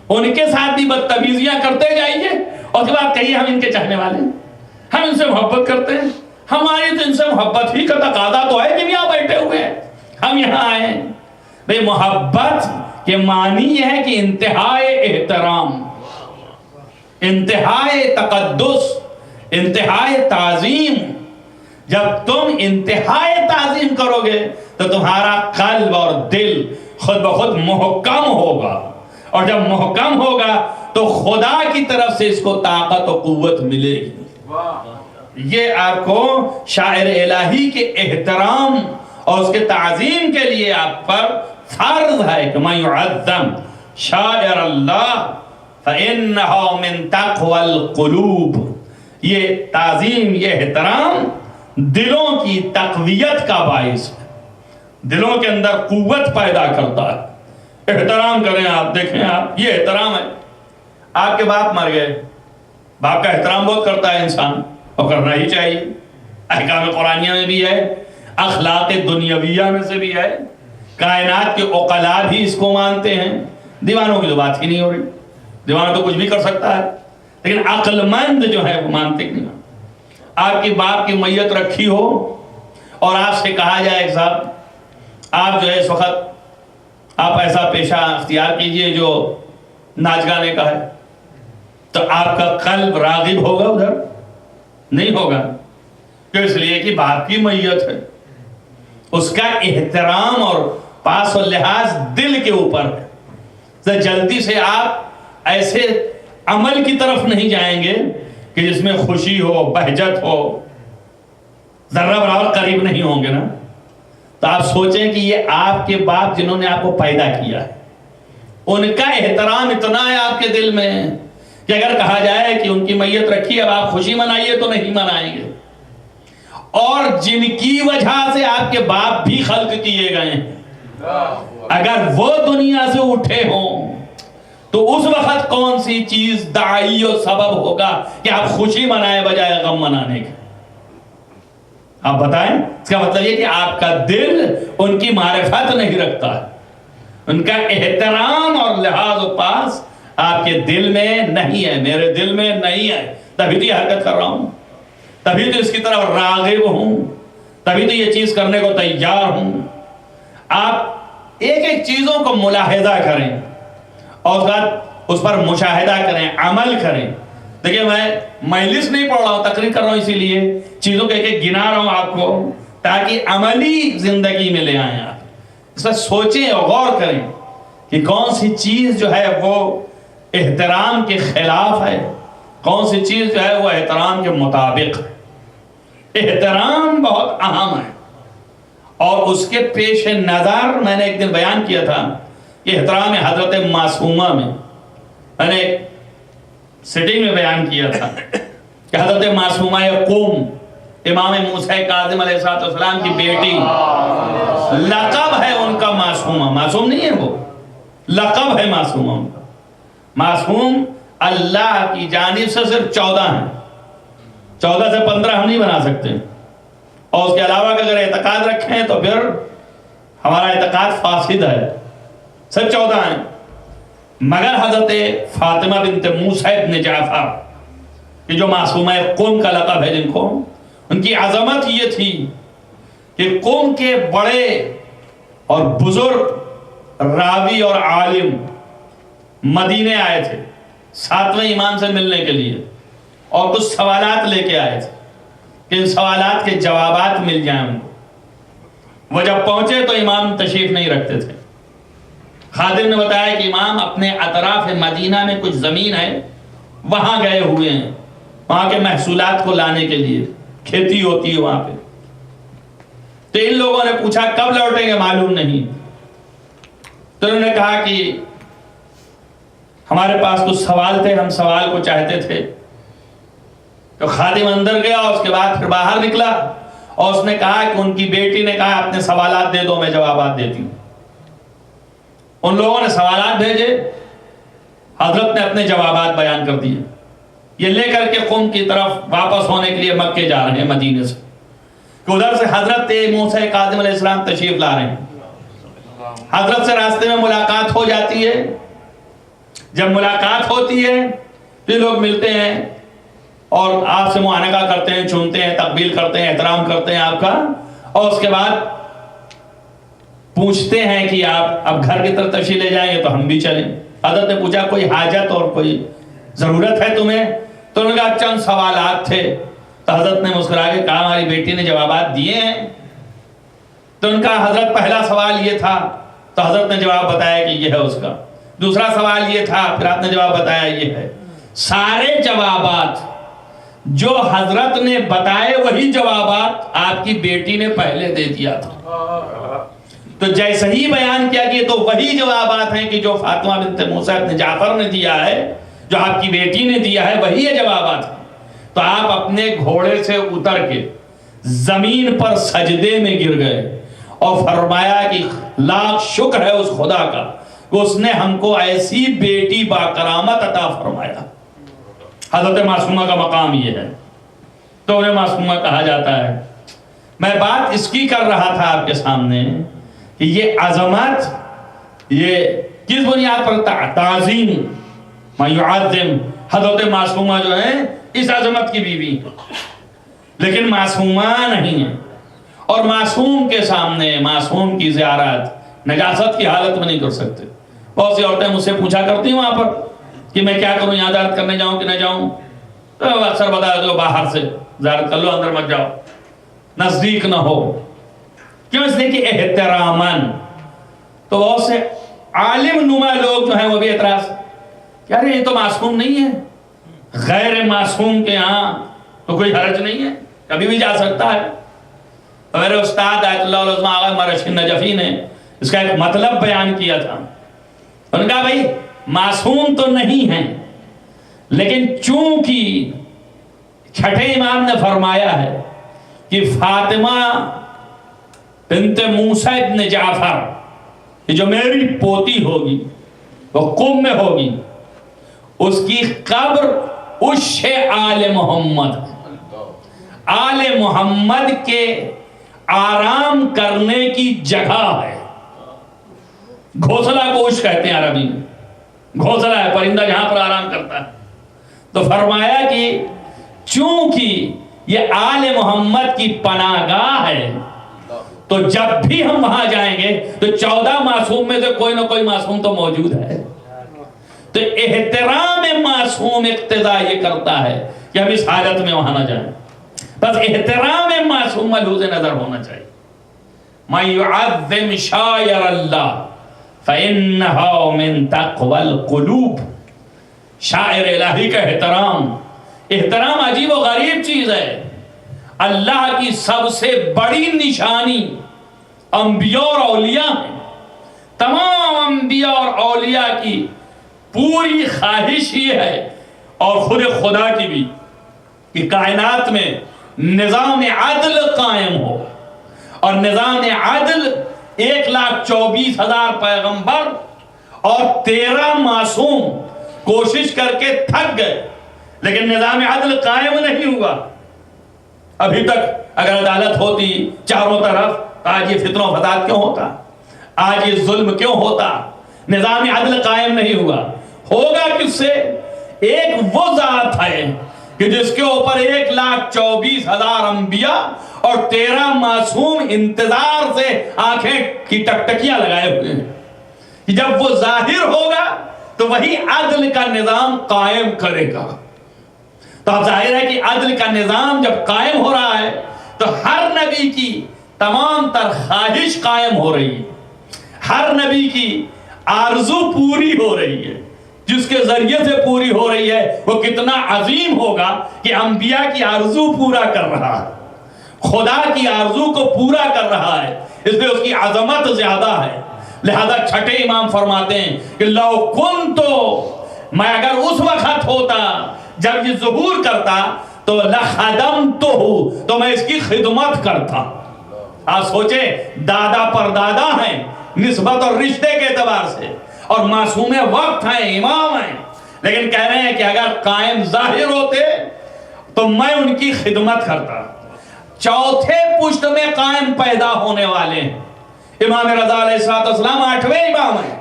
ان کے ساتھ بھی بدتمیزیاں کرتے جائیے، اور اس کے بعد کہیے ہم ان کے چاہنے والے ہیں، ہم ان سے محبت کرتے ہیں، ہماری تو ان سے محبت ہی کا تقاضا تو ہے کہ یہاں بیٹھے ہوئے ہیں، ہم یہاں آئے ہیں۔ بھئی محبت کے معنی یہ ہے کہ انتہائی احترام، انتہائی تقدس، انتہائی تعظیم۔ جب تم انتہائی تعظیم کرو گے تو تمہارا قلب اور دل خود بخود محکم ہوگا، اور جب محکم ہوگا تو خدا کی طرف سے اس کو طاقت و قوت ملے گی۔ یہ آپ کو شاعر الہی کے احترام اور اس کے تعظیم کے لیے آپ پر فرض ہے کہ مَن يُعَظَّمْ شَاعِرَ اللَّهِ فَإِنَّهُ مِن تَقْوَى الْقُلُوبِ۔ یہ تعظیم، یہ احترام دلوں کی تقویت کا باعث ہے، دلوں کے اندر قوت پیدا کرتا ہے۔ احترام کریں، آپ دیکھیں، آپ یہ احترام ہے۔ آپ کے باپ مر گئے، باپ کا احترام بہت کرتا ہے انسان، اور کرنا ہی چاہیے، احکام قرآنیہ میں بھی ہے، اخلاق دنیاویہ میں سے بھی ہے، کائنات کے عقلاء بھی اس کو مانتے ہیں، دیوانوں کی تو بات ہی نہیں ہو رہی، دیوانوں تو کچھ بھی کر سکتا ہے، لیکن عقل مند جو ہے وہ مانتے نہیں۔ آپ کی باپ کی میت رکھی ہو اور آپ سے کہا جائے کہ صاحب آپ جو ہے اس وقت آپ ایسا پیشہ اختیار کیجئے جو ناچ گانے کا ہے، تو آپ کا قلب راغب ہوگا ادھر؟ نہیں ہوگا، کیوں؟ اس لیے کہ باپ کی میت ہے، اس کا احترام اور پاس و لحاظ دل کے اوپر ہے۔ تو جلدی سے آپ ایسے عمل کی طرف نہیں جائیں گے کہ جس میں خوشی ہو، بہجت ہو، ذرہ برابر قریب نہیں ہوں گے نا. تو آپ سوچیں کہ یہ آپ کے باپ جنہوں نے آپ کو پیدا کیا ہے، ان کا احترام اتنا ہے آپ کے دل میں کہ اگر کہا جائے کہ ان کی میت رکھی اب آپ خوشی منائیے تو نہیں منائیں گے. اور جن کی وجہ سے آپ کے باپ بھی خلق کیے گئے ہیں، اگر وہ دنیا سے اٹھے ہوں تو اس وقت کون سی چیز داعی و سبب ہوگا کہ آپ خوشی منائے بجائے غم منانے کے؟ آپ بتائیں. اس کا مطلب یہ کہ آپ کا دل ان کی معرفت نہیں رکھتا ہے، ان کا احترام اور لحاظ و پاس آپ کے دل میں نہیں ہے، میرے دل میں نہیں ہے. تبھی تو یہ حرکت کر رہا ہوں، تبھی تو اس کی طرف راغب ہوں، تبھی تو یہ چیز کرنے کو تیار ہوں. آپ ایک ایک چیزوں کو ملاحظہ کریں اور اس پر مشاہدہ کریں، عمل کریں. دیکھیں میں مجلس نہیں پڑھ رہا ہوں، تقریر کر رہا ہوں، اسی لیے چیزوں کو ایک ایک گنا رہا ہوں آپ کو تاکہ عملی زندگی میں لے آئیں. آپ اس پر سوچیں اور غور کریں کہ کون سی چیز جو ہے وہ احترام کے خلاف ہے، کون سی چیز جو ہے وہ احترام کے مطابق ہے. احترام بہت اہم ہے اور اس کے پیش نظر میں نے ایک دن بیان کیا تھا کہ احترام حضرت معصومہ میں نے سٹنگ میں بیان کیا تھا کہ حضرت معصومہ قوم امام موسیٰ کاظم علیہ السلام کی بیٹی، لقب ہے ان کا معصومہ، معصوم نہیں ہے وہ، لقب ہے معصومہ ان کا. معصوم اللہ کی جانب سے صرف 14 ہیں، 14 سے 15 ہم نہیں بنا سکتے. اور اس کے علاوہ اگر اعتقاد رکھیں تو پھر ہمارا اعتقاد فاسد ہے. صرف 14 ہیں. مگر حضرت فاطمہ بنت موسیٰ ابن جعفر کہ جو معصومہ قوم کا لقب ہے جن کو، ان کی عظمت یہ تھی کہ قوم کے بڑے اور بزرگ راوی اور عالم مدینے آئے تھے 7ویں امام سے ملنے کے لیے اور کچھ سوالات لے کے آئے تھے کہ ان سوالات کے جوابات مل جائیں ان کو. وہ جب پہنچے تو امام تشریف نہیں رکھتے تھے. خادم نے بتایا کہ امام اپنے اطراف مدینہ میں کچھ زمین ہے وہاں گئے ہوئے ہیں، وہاں کے محصولات کو لانے کے لیے، کھیتی ہوتی ہے وہاں پہ. تو ان لوگوں نے پوچھا کب لوٹیں گے؟ معلوم نہیں. تو انہوں نے کہا کہ ہمارے پاس کچھ سوال تھے، ہم سوال کو چاہتے تھے. تو خادم اندر گیا اور اس کے بعد پھر باہر نکلا اور اس نے کہا کہ ان کی بیٹی نے کہا اپنے سوالات دے دو، میں جوابات دیتی ہوں. ان لوگوں نے سوالات بھیجے، حضرت نے اپنے جوابات بیان کر دیے. یہ لے کر کے قوم کی طرف واپس ہونے کے لیے مکے جا رہے ہیں مدینے سے، کہ ادھر سے حضرت موسیٰ کاظم علیہ السلام تشریف لا رہے ہیں. حضرت سے راستے میں ملاقات ہو جاتی ہے. جب ملاقات ہوتی ہے تو لوگ ملتے ہیں اور آپ سے معانقہ کرتے ہیں، چومتے ہیں، تقبیل کرتے ہیں، احترام کرتے ہیں آپ کا، اور اس کے بعد پوچھتے ہیں کہ آپ اب گھر کی طرف تشریف لے جائیں گے تو ہم بھی چلیں. حضرت نے پوچھا کوئی حاجت اور کوئی ضرورت ہے تمہیں؟ تو انہوں نے کہا چند سوالات تھے. تو حضرت نے مسکرا کے کہا ہماری بیٹی نے جوابات دیے ہیں. تو ان کا حضرت پہلا سوال یہ تھا، تو حضرت نے جواب بتایا کہ یہ ہے اس کا. دوسرا سوال یہ تھا، پھر آپ نے جواب بتایا یہ ہے. سارے جوابات جو حضرت نے بتائے وہی جوابات آپ کی بیٹی نے پہلے دے دیا تھا. تو جیسے ہی بیان کیا کہ تو وہی جوابات ہیں کہ جو فاطمہ بنت موسیٰ ابن جعفر نے دیا ہے، جو آپ کی بیٹی نے دیا ہے، وہی یہ جوابات ہیں. تو آپ اپنے گھوڑے سے اتر کے زمین پر سجدے میں گر گئے اور فرمایا کہ لاکھ شکر ہے اس خدا کا کہ اس نے ہم کو ایسی بیٹی با کرامت عطا فرمایا. حضرت معصومہ کا مقام یہ ہے، تو انہیں معصومہ کہا جاتا ہے. میں بات اس کی کر رہا تھا آپ کے سامنے کہ یہ عظمت یہ کس بنیاد پر تعظیم ما یعظم. حضرت معصومہ جو ہیں اس عظمت کی بیوی، لیکن معصومہ نہیں ہے. اور معصوم کے سامنے معصوم کی زیارت نجاست کی حالت میں نہیں کر سکتے. بہت سی عورتیں مجھ سے پوچھا کرتی ہیں وہاں پر کہ میں کیا کروں، یہاں زیارت کرنے جاؤں کہ نہ جاؤں؟ تو اکثر بتا دو باہر سے زیارت کر لو، اندر مت جاؤ، نزدیک نہ ہو. کیوں؟ اس لیے کہ احتراماً. تو بہت سے عالم نما لوگ جو ہیں وہ بھی اعتراض یار یہ تو معصوم نہیں ہے، غیر معصوم کے ہاں تو کوئی حرج نہیں ہے، کبھی بھی جا سکتا ہے۔ میرے استاد آیت اللہ علیہ آغا مرشد نجفی نے اس کا ایک مطلب بیان کیا تھا، انہوں نے کہا بھائی معصوم تو نہیں ہیں، لیکن چونکہ چھٹے امام نے فرمایا ہے کہ فاطمہ بنت موسیٰ ابن جعفر یہ جو میری پوتی ہوگی وہ قم میں ہوگی، اس کی قبر عش آل محمد، آل محمد کے آرام کرنے کی جگہ ہے۔ گھونسلہ کو عش کہتے ہیں عربی میں، گھونسلہ ہے پرندہ جہاں پر آرام کرتا ہے۔ تو فرمایا کہ چونکہ یہ آل محمد کی پناہ گاہ ہے تو جب بھی ہم وہاں جائیں گے تو 14 معصوم میں سے کوئی نہ کوئی معصوم تو موجود ہے۔ تو احترام معصوم اقتضا یہ کرتا ہے کہ ہم اس حالت میں وہاں نہ جائیں، بس احترام معصوم ملحوظ نظر ہونا چاہیے۔ مَن يُعَظِّمْ شَعَائِرَ اللَّهِ فَإِنَّهَا مِن تَقْوَى الْقُلُوبِ، شاعر الہی کا احترام عجیب و غریب چیز ہے۔ اللہ کی سب سے بڑی نشانی انبیاء اور اولیاء ہیں۔ تمام انبیاء اور اولیاء کی پوری خواہش یہ ہے، اور خود خدا کی بھی، کہ کائنات میں نظام عدل قائم ہو، اور نظام عدل 1,24,000 پیغمبر اور 13 معصوم کوشش کر کے تھک گئے، لیکن نظام عدل قائم نہیں ہوا۔ ابھی تک اگر عدالت ہوتی چاروں طرف تو آج یہ فتنہ و فساد کیوں ہوتا، آج یہ ظلم کیوں ہوتا؟ نظام عدل قائم نہیں ہوا۔ ہوگا کس سے؟ ایک وہ ذات ہے کہ جس کے اوپر 1,24,000 انبیاء اور 13 معصوم انتظار سے آنکھیں کی ٹکٹکیاں لگائے ہوئے ہیں، کہ جب وہ ظاہر ہوگا تو وہی عدل کا نظام قائم کرے گا۔ تو اب ظاہر ہے کہ عدل کا نظام جب قائم ہو رہا ہے تو ہر نبی کی تمام تر خواہش قائم ہو رہی ہے، ہر نبی کی آرزو پوری ہو رہی ہے۔ جس کے ذریعے سے پوری ہو رہی ہے وہ کتنا عظیم ہوگا کہ انبیاء کی آرزو پورا کر رہا ہے، خدا کی آرزو کو پورا کر رہا ہے، اس لیے اس کی عظمت زیادہ ہے۔ لہذا چھٹے امام فرماتے ہیں کہ لو کنتو، میں اگر اس وقت ہوتا جب یہ ظہور کرتا تو لخدمتہ، تو میں اس کی خدمت کرتا۔ آپ سوچیں دادا پر دادا ہیں نسبت اور رشتے کے اعتبار سے، اور معصوم وقت ہیں، امام ہیں، لیکن کہہ رہے ہیں کہ اگر قائم ظاہر ہوتے تو میں ان کی خدمت کرتا۔ چوتھے پشت میں قائم پیدا ہونے والے ہیں امام رضا علیہ السلام، 8ویں امام ہیں،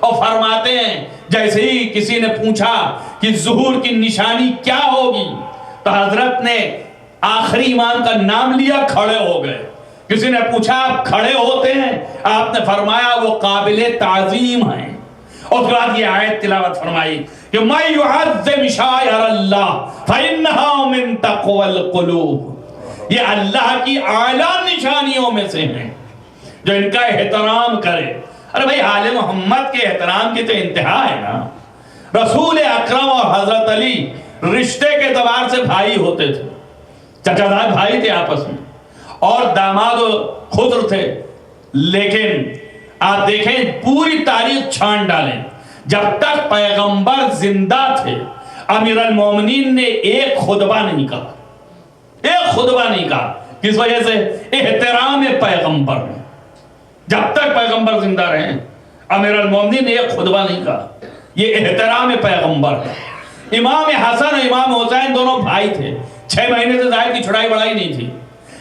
اور فرماتے ہیں جیسے ہی کسی نے پوچھا کہ ظہور کی نشانی کیا ہوگی تو حضرت نے آخری امام کا نام لیا، کھڑے ہو گئے۔ کسی نے پوچھا آپ کھڑے ہوتے ہیں، آپ نے فرمایا وہ قابل تعظیم ہیں۔ اور اس کے بعد یہ آیت تلاوت فرمائی کہ مَن يُعَظِّمْ شَعَائِرَ اللَّهِ فَإِنَّهَا مِن تَقْوَى الْقُلُوبِ، یہ اللہ کی اعلیٰ نشانیوں میں سے ہیں، جو ان کا احترام کرے۔ ارے بھائی آل محمد کے احترام کی تو انتہا ہے نا۔ رسول اکرم اور حضرت علی رشتے کے اعتبار سے بھائی ہوتے تھے، چچا زاد بھائی تھے آپس میں، اور داماد خضر تھے، لیکن آپ دیکھیں پوری تاریخ چھان ڈالیں، جب تک پیغمبر زندہ تھے امیر المومنین نے ایک خطبہ نہیں کہا، ایک خطبہ نہیں کہا۔ کس وجہ سے؟ احترام پیغمبر میں۔ جب تک پیغمبر زندہ رہے امیر المومنین نے ایک خطبہ نہیں کہا، یہ احترام پیغمبر ہے۔ امام حسن اور امام حسین دونوں بھائی تھے، 6 مہینے سے زائد کی چھڑائی بڑھائی نہیں تھی،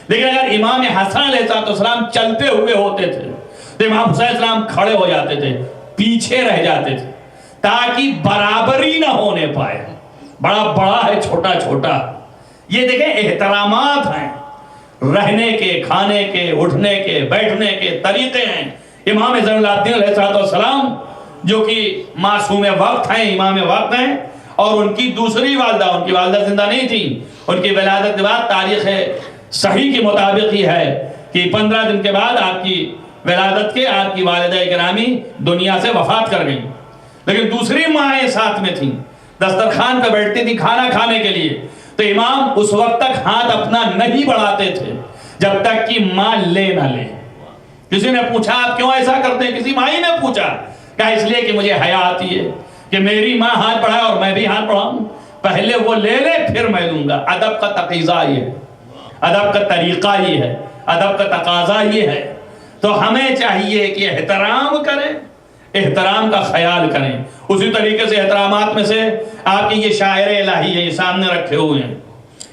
لیکن اگر امام حسن علیہ السلام چلتے ہوئے ہوتے تھے تو امام حسین السلام کھڑے ہو جاتے تھے، پیچھے رہ جاتے تھے، تاکہ برابری نہ ہونے پائے۔ بڑا بڑا ہے، چھوٹا چھوٹا، یہ دیکھیں احترامات ہیں، رہنے کے، کھانے کے، اٹھنے کے، بیٹھنے کے طریقے ہیں۔ امام زین العابدین علیہ السلام جو کہ معصوم وقت ہیں، امام وقت ہیں، اور ان کی دوسری والدہ، ان کی والدہ زندہ نہیں تھی، ان کی ولادت کے بعد تاریخ صحیح کے مطابق ہی ہے کہ 15 دن کے بعد آپ کی ولادت کے آپ کی والدہ گرامی دنیا سے وفات کر گئی۔ لیکن دوسری مائیں ساتھ میں تھیں، دسترخوان پہ بیٹھتی تھی کھانا کھانے کے لیے، تو امام اس وقت تک ہاتھ اپنا نہیں بڑھاتے تھے جب تک کہ ماں لے نہ لے۔ کسی نے پوچھا آپ کیوں ایسا کرتے ہیں؟ کسی ماں ہی نے پوچھا، کہا اس لیے کہ مجھے حیا آتی ہے کہ میری ماں ہاتھ بڑھائے اور میں بھی ہاتھ بڑھاؤں، پہلے وہ لے لے پھر میں لوں گا۔ ادب کا تقاضا یہ ہے، ادب کا طریقہ یہ ہے، ادب کا تقاضا یہ ہے۔ تو ہمیں چاہیے کہ احترام کریں، احترام کا خیال کریں۔ اسی طریقے سے احترامات میں سے آپ کی یہ شاعر الہی ہے، یہ سامنے رکھے ہوئے ہیں،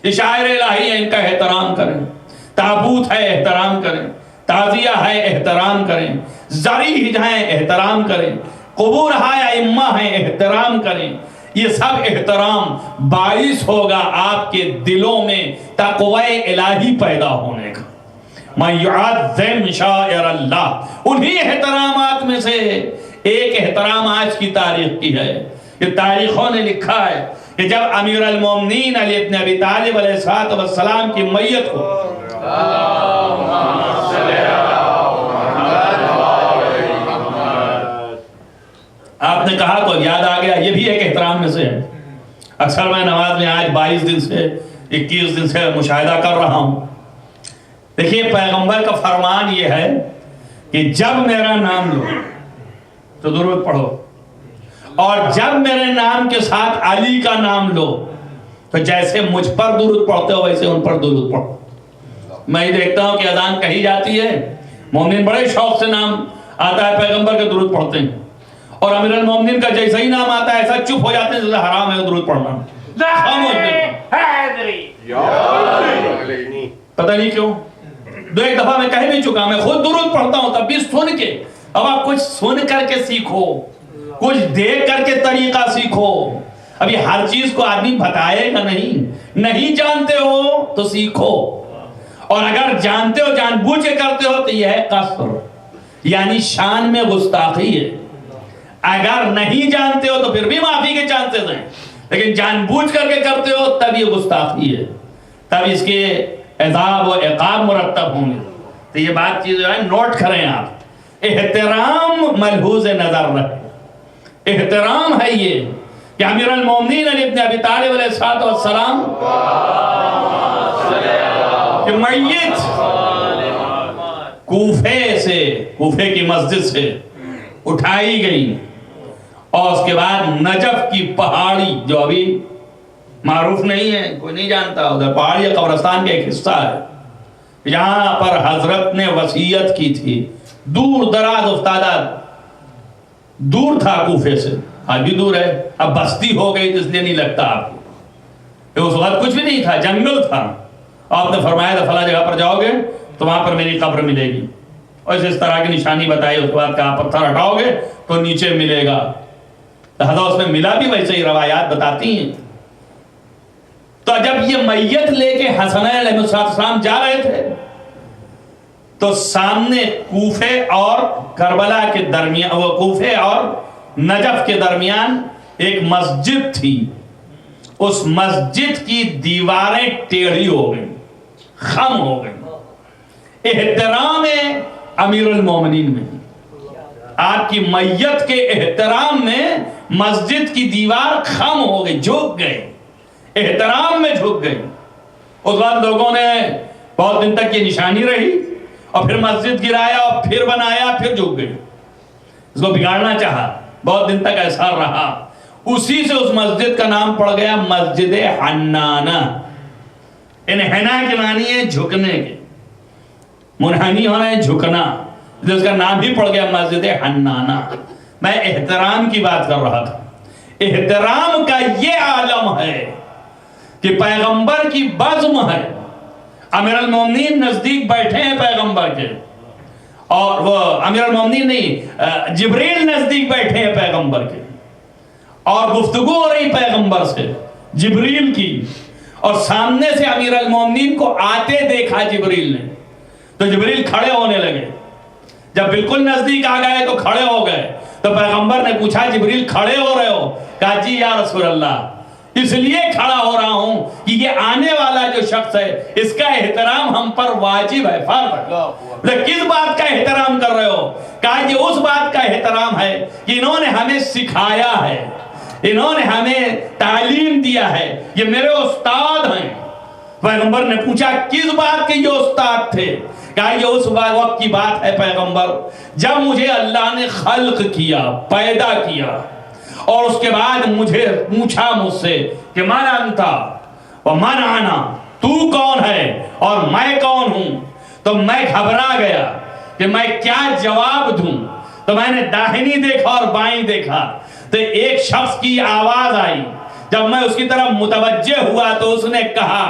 یہ شاعر الہی ہے، ان کا احترام کریں۔ تابوت ہے احترام کریں، تعزیہ ہے احترام کریں، ضریح ہیں احترام کریں، قبور ہے ائمہ ہیں احترام کریں۔ یہ سب احترام باعث ہوگا آپ کے دلوں میں تقوی الہی پیدا ہونے کا۔ مَن يُعَظِّمْ شَعَائِرَ اللَّهِ، انہی احترامات میں سے ایک احترام آج کی تاریخ کی ہے۔ یہ تاریخوں نے لکھا ہے کہ جب امیر المومنین علی ابن ابی طالب علیہ السلام کی میت کو آپ نے کہا تو یاد آ گیا، یہ بھی ایک احترام میں سے ہے۔ اکثر میں نماز میں آج 22 دن سے 21 دن سے مشاہدہ کر رہا ہوں۔ دیکھیے پیغمبر کا فرمان یہ ہے کہ جب میرا نام لو تو درود پڑھو، اور جب میرے نام کے ساتھ علی کا نام لو تو جیسے مجھ پر درود پڑھتے ہو ویسے ان پر درود پڑھو۔ میں دیکھتا ہوں کہ اذان کہی جاتی ہے، مومنین بڑے شوق سے نام آتا ہے پیغمبر کے درود پڑھتے ہیں، اور امیر المومنین کا جیسا ہی نام آتا ہے ایسا چپ ہو جاتے ہیں جیسے حرام ہے درود پڑھنا۔ پتہ نہیں کیوں، دو ایک دفعہ میں کہہ بھی چکا، میں خود درود پڑھتا ہوں تب بھی سن کے۔ اب آپ کچھ سن کر کے سیکھو، کچھ دیکھ کر کے طریقہ سیکھو۔ ابھی ہر چیز کو آدمی بتائے گا نہیں جانتے ہو تو سیکھو، اور اگر جانتے ہو جان بوجھ کے کرتے ہو تو یہ ہے قصر، یعنی شان میں گستاخی ہے۔ اگر نہیں جانتے ہو تو پھر بھی معافی کے چانسز ہیں، لیکن جان بوجھ کر کے کرتے ہو تب یہ گستاخی ہے، تب اس کے عذاب و عقاب مرتب ہوں گے۔ تو یہ بات چیز جو ہے نوٹ کریں آپ، احترام ملحوظ نظر رکھیں۔ احترام ہے یہ کہ امیر المومنین علی ابن ابی طالب علیہ السلام کہ میت کوفے کی مسجد سے اٹھائی گئی، اور اس کے بعد نجف کی پہاڑی جو ابھی معروف نہیں ہے، کوئی نہیں جانتا، ادھر پہاڑی قبرستان کا ایک حصہ ہے، یہاں پر حضرت نے وصیت کی تھی۔ دور دراز افتادہ، دور تھا کوفے سے، آج بھی دور ہے، اب بستی ہو گئی تو اس لیے نہیں لگتا آپ کو، اس وقت کچھ بھی نہیں تھا، جنگل تھا۔ آپ نے فرمایا تھا فلاں جگہ پر جاؤ گے تو وہاں پر میری قبر ملے گی، اور اس طرح کی نشانی بتائی، اس کے بعد کہا پتھر ہٹاؤ گے تو نیچے ملے گا، لہذا اس میں ملا بھی، ویسے ہی روایات بتاتی ہیں۔ تو جب یہ میت لے کے حسنین علیہ السلام جا رہے تھے تو سامنے کوفے اور کربلا کے درمیان، وہ کوفے اور نجف کے درمیان ایک مسجد تھی، اس مسجد کی دیواریں ٹیڑھی ہو گئیں، خم ہو گئیں۔ احترام امیر المومنین میں، آپ کی میت کے احترام میں مسجد کی دیوار خم ہو گئی، جھک گئے، احترام میں جھک گئی۔ اس بعد لوگوں نے بہت دن تک یہ نشانی رہی، اور پھر مسجد گرایا اور پھر بنایا، پھر جھک گئی، اس کو بگاڑنا چاہا، بہت دن تک ایسا رہا۔ اسی سے اس مسجد کا نام پڑ گیا مسجد حنانہ۔ انحنا کے معنی ہے جھکنے کے، منحنی ہونا ہے جھکنا، جس کا نام بھی پڑ گیا مسجد حنانہ۔ میں احترام کی بات کر رہا تھا۔ احترام کا یہ عالم ہے کہ پیغمبر کی بزم ہے، امیر المومنین نزدیک بیٹھے ہیں پیغمبر کے، اور وہ امیر المومنین نہیں، جبریل نزدیک بیٹھے ہیں پیغمبر کے، اور گفتگو ہو رہی پیغمبر سے جبریل کی، اور سامنے سے امیر المومنین کو آتے دیکھا جبریل نے، تو جبریل کھڑے ہونے لگے۔ جب بالکل نزدیک آ گئے تو کھڑے ہو گئے، تو پیغمبر نے پوچھا جبریل کھڑے ہو رہے ہو؟ کہا جی یا رسول اللہ، اس لیے کھڑا ہو رہا ہوں کہ یہ آنے والا جو شخص ہے اس کا احترام ہم پر واجب ہے، فرض ہے۔ کس بات کا احترام کر رہے ہو؟ کہا یہ اس بات کا احترام ہے کہ انہوں نے ہمیں سکھایا ہے، انہوں نے ہمیں تعلیم دیا ہے، یہ میرے استاد ہیں۔ پیغمبر نے پوچھا کس بات کے یہ استاد تھے؟ کہا یہ اس وقت کی بات ہے پیغمبر جب مجھے اللہ نے خلق کیا، پیدا کیا، اور اس کے بعد مجھے پوچھا مجھ سے کہ من انتا ومن انا، تو کون ہے اور میں کون ہوں؟ تو میں گھبرا گیا کہ میں کیا جواب دوں۔ تو میں نے داہنی دیکھا اور بائیں دیکھا تو ایک شخص کی آواز آئی۔ جب میں اس کی طرف متوجہ ہوا تو اس نے کہا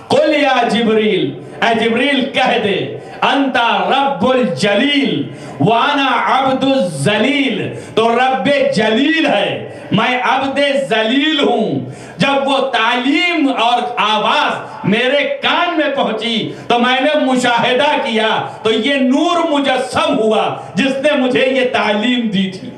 قل یا جبریل، اے جبریل کہہ دے انتا رب الجلیل وانا عبد الذلیل، تو رب جلیل ہے، میں عبد ذلیل ہوں۔ جب وہ تعلیم اور آواز میرے کان میں پہنچی تو میں نے مشاہدہ کیا تو یہ نور مجسم ہوا جس نے مجھے یہ تعلیم دی تھی۔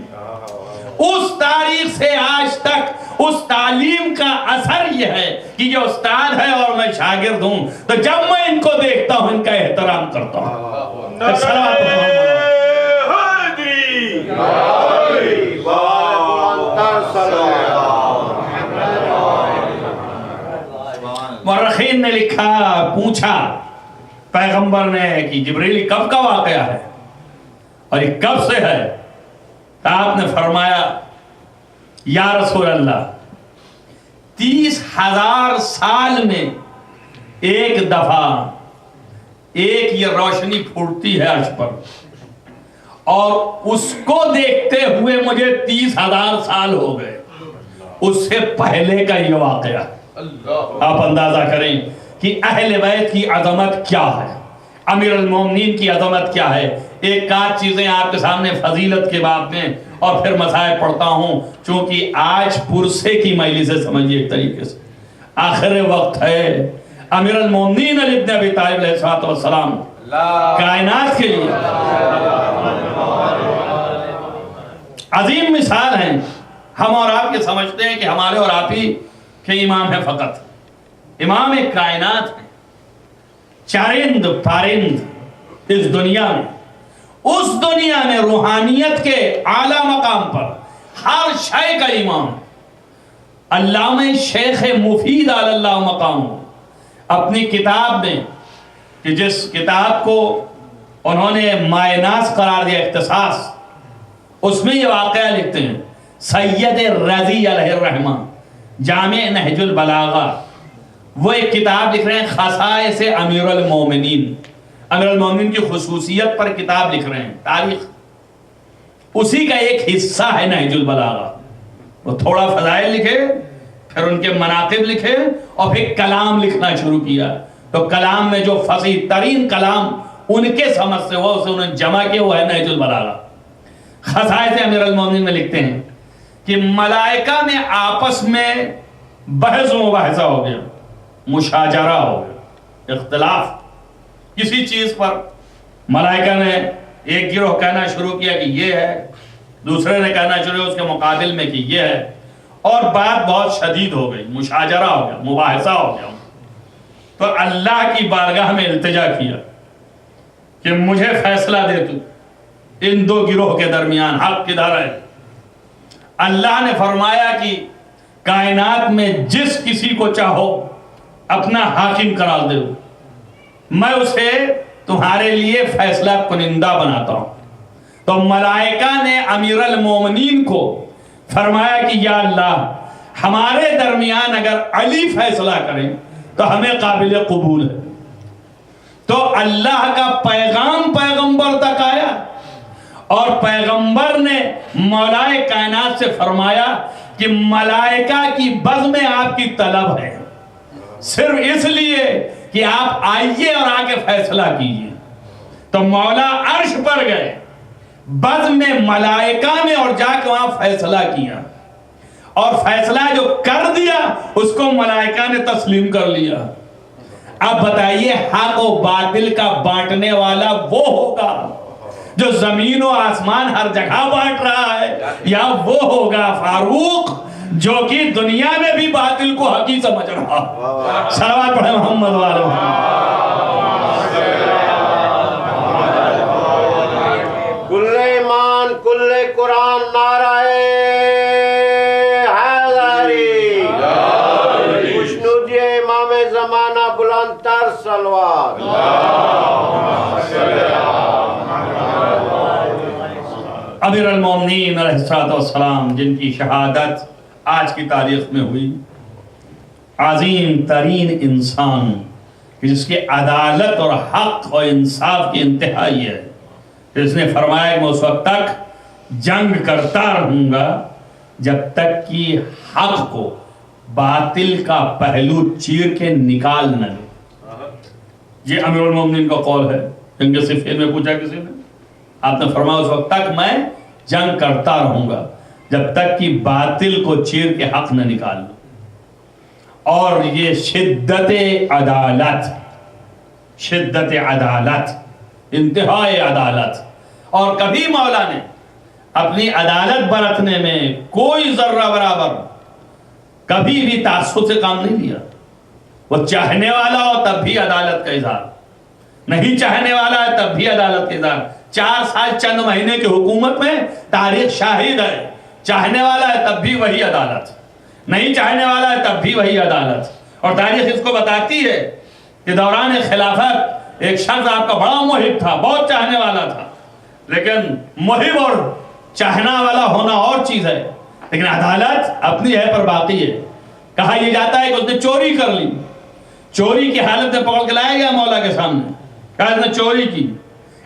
اس تاریخ سے آج تک اس تعلیم کا اثر یہ ہے کہ یہ استاد ہے اور میں شاگرد ہوں، تو جب میں ان کو دیکھتا ہوں ان کا احترام کرتا ہوں۔ مورخین نے لکھا، پوچھا پیغمبر نے کہ جبریل کب کا واقعہ ہے اور یہ کب سے ہے؟ تو آپ نے فرمایا یا رسول اللہ 30,000 سال میں ایک دفعہ ایک یہ روشنی پھوٹتی ہے عرش پر، اور اس کو دیکھتے ہوئے مجھے 30,000 سال ہو گئے۔ اس سے پہلے کا یہ واقعہ آپ اندازہ کریں کہ اہل بیت کی عظمت کیا ہے، امیر المومنین کی عظمت کیا ہے۔ ایک آدھ چیزیں آپ کے سامنے فضیلت کے باب میں اور پھر مسائل پڑھتا ہوں، چونکہ آج پرسے کی مجلس ہے، سمجھیے ایک طریقے سے آخر وقت ہے۔ امیر المومنین علی بن ابی طالب علیہ السلام کائنات کے لیے عظیم مثال ہیں۔ ہم اور آپ کے سمجھتے ہیں کہ ہمارے اور آپ ہی کہ امام ہے، فقط امام کائنات ہے، چارند پارند اس دنیا میں، اس دنیا میں روحانیت کے اعلیٰ مقام پر ہر شے کا امام۔ علامہ شیخ مفید علی اللہ مقام اپنی کتاب میں، کہ جس کتاب کو انہوں نے مائناس قرار دیا، اختصاص، اس میں یہ واقعہ لکھتے ہیں۔ سید رضی علیہ الرحمہ جامع نہج البلاغہ، وہ ایک کتاب لکھ رہے ہیں خصائص امیر المومنین، امیر المومنین کی خصوصیت پر کتاب لکھ رہے ہیں، تاریخ اسی کا ایک حصہ ہے نہج البلاغہ۔ وہ تھوڑا فضائل لکھے، پھر ان کے مناقب لکھے، اور پھر کلام لکھنا شروع کیا۔ تو کلام میں جو فصیح ترین کلام ان کے سمجھ سے وہ اسے انہوں نے جمع کیا، وہ ہے نہج البلاغہ۔ خصائص امیر المومنین میں لکھتے ہیں کہ ملائکہ میں آپس میں بحث و مباحثہ ہو گیا، مشاجرہ ہو گیا، اختلاف کسی چیز پر۔ ملائکہ نے ایک گروہ کہنا شروع کیا کہ یہ ہے، دوسرے نے کہنا شروع اس کے مقابل میں کہ یہ ہے، اور بات بہت شدید ہو گئی، مشاجرہ ہو گیا، مباحثہ ہو گیا۔ تو اللہ کی بارگاہ میں التجا کیا کہ مجھے فیصلہ دے تو ان دو گروہ کے درمیان حق کدھر ہے؟ اللہ نے فرمایا کہ کائنات میں جس کسی کو چاہو اپنا حاکم قرار دو، میں اسے تمہارے لیے فیصلہ کنندہ بناتا ہوں۔ تو ملائکہ نے امیر المومنین کو فرمایا کہ یا اللہ، ہمارے درمیان اگر علی فیصلہ کریں تو ہمیں قابل قبول ہے۔ تو اللہ کا پیغام پیغمبر تک آیا، اور پیغمبر نے مولائے کائنات سے فرمایا کہ ملائکہ کی بز میں آپ کی طلب ہے، صرف اس لیے کہ آپ آئیے اور آ کے فیصلہ کیجیے۔ تو مولا عرش پر گئے، بز میں ملائکہ میں، اور جا کے وہاں فیصلہ کیا، اور فیصلہ جو کر دیا اس کو ملائکہ نے تسلیم کر لیا۔ اب بتائیے حق و باطل کا بانٹنے والا وہ ہوگا جو زمین و آسمان ہر جگہ بانٹ رہا ہے، یا وہ ہوگا فاروق جو کہ دنیا میں بھی باطل کو حقی سمجھ رہا. صلوات پڑھیں محمد والے کل ایمان کل قرآن نعرہ حیدری خوشنودی امام زمانہ بلند تر صلوات. امیر المومنین علیہ السلام جن کی شہادت آج کی تاریخ میں ہوئی، عظیم ترین انسان جس کی عدالت اور حق اور انصاف کی انتہائی ہے، جس نے فرمایا کہ میں اس وقت تک جنگ کرتا رہوں گا جب تک کہ حق کو باطل کا پہلو چیر کے نکال نہ لے. یہ امیر المومنین کا قول ہے. جنگ صفین میں پوچھا کسی نے، آپ نے فرمایا اس وقت تک میں جنگ کرتا رہوں گا جب تک کہ باطل کو چیر کے حق نہ نکال لوں. اور یہ شدت عدالت انتہائی عدالت. اور کبھی مولا نے اپنی عدالت برتنے میں کوئی ذرہ برابر کبھی بھی تعصب سے کام نہیں لیا. وہ چاہنے والا ہو تب بھی عدالت کا اظہار، نہیں چاہنے والا ہے تب بھی عدالت کا اظہار. 4 سال چند مہینے کی حکومت میں تاریخ شاہد ہے. چاہنے والا ہے تب بھی وہی عدالت، نہیں چاہنے والا ہے تب بھی وہی عدالت. اور تاریخ اس کو بتاتی ہے کہ دوران خلافت ایک شخص آپ کا بڑا محب تھا، بہت چاہنے والا تھا، لیکن محب اور چاہنا والا ہونا اور چیز ہے، لیکن عدالت اپنی ہے پر باقی ہے. کہا یہ جاتا ہے کہ اس نے چوری کر لی، چوری کی حالت میں پکڑ کے لایا گیا مولا کے سامنے، کہا اس نے چوری کی.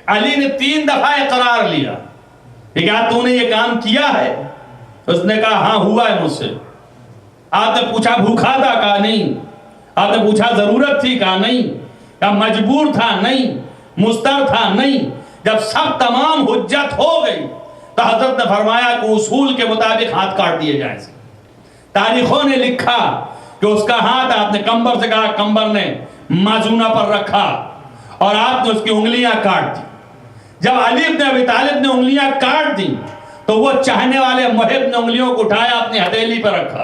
علی نے 3 دفعہ اقرار لیا کہ کیا تو نے یہ کام کیا ہے؟ اس نے کہا ہاں ہوا ہے مجھ سے. آپ نے پوچھا بھوکا تھا؟ کہا نہیں. آپ نے پوچھا ضرورت تھی؟ کہا نہیں. کہا مجبور تھا؟ نہیں. مضطر تھا؟ نہیں. جب سب تمام حجت ہو گئی تو حضرت نے فرمایا کہ اصول کے مطابق ہاتھ کاٹ دیے جائیں. تاریخوں نے لکھا کہ اس کا ہاتھ آپ نے کمبر سے کہا، کمبر نے مازونہ پر رکھا اور آپ نے اس کی انگلیاں کاٹ دی. جب علی بن ابی طالب نے انگلیاں کاٹ دی تو وہ چاہنے والے محب نے انگلیوں کو اٹھایا اپنی ہتھیلی پر رکھا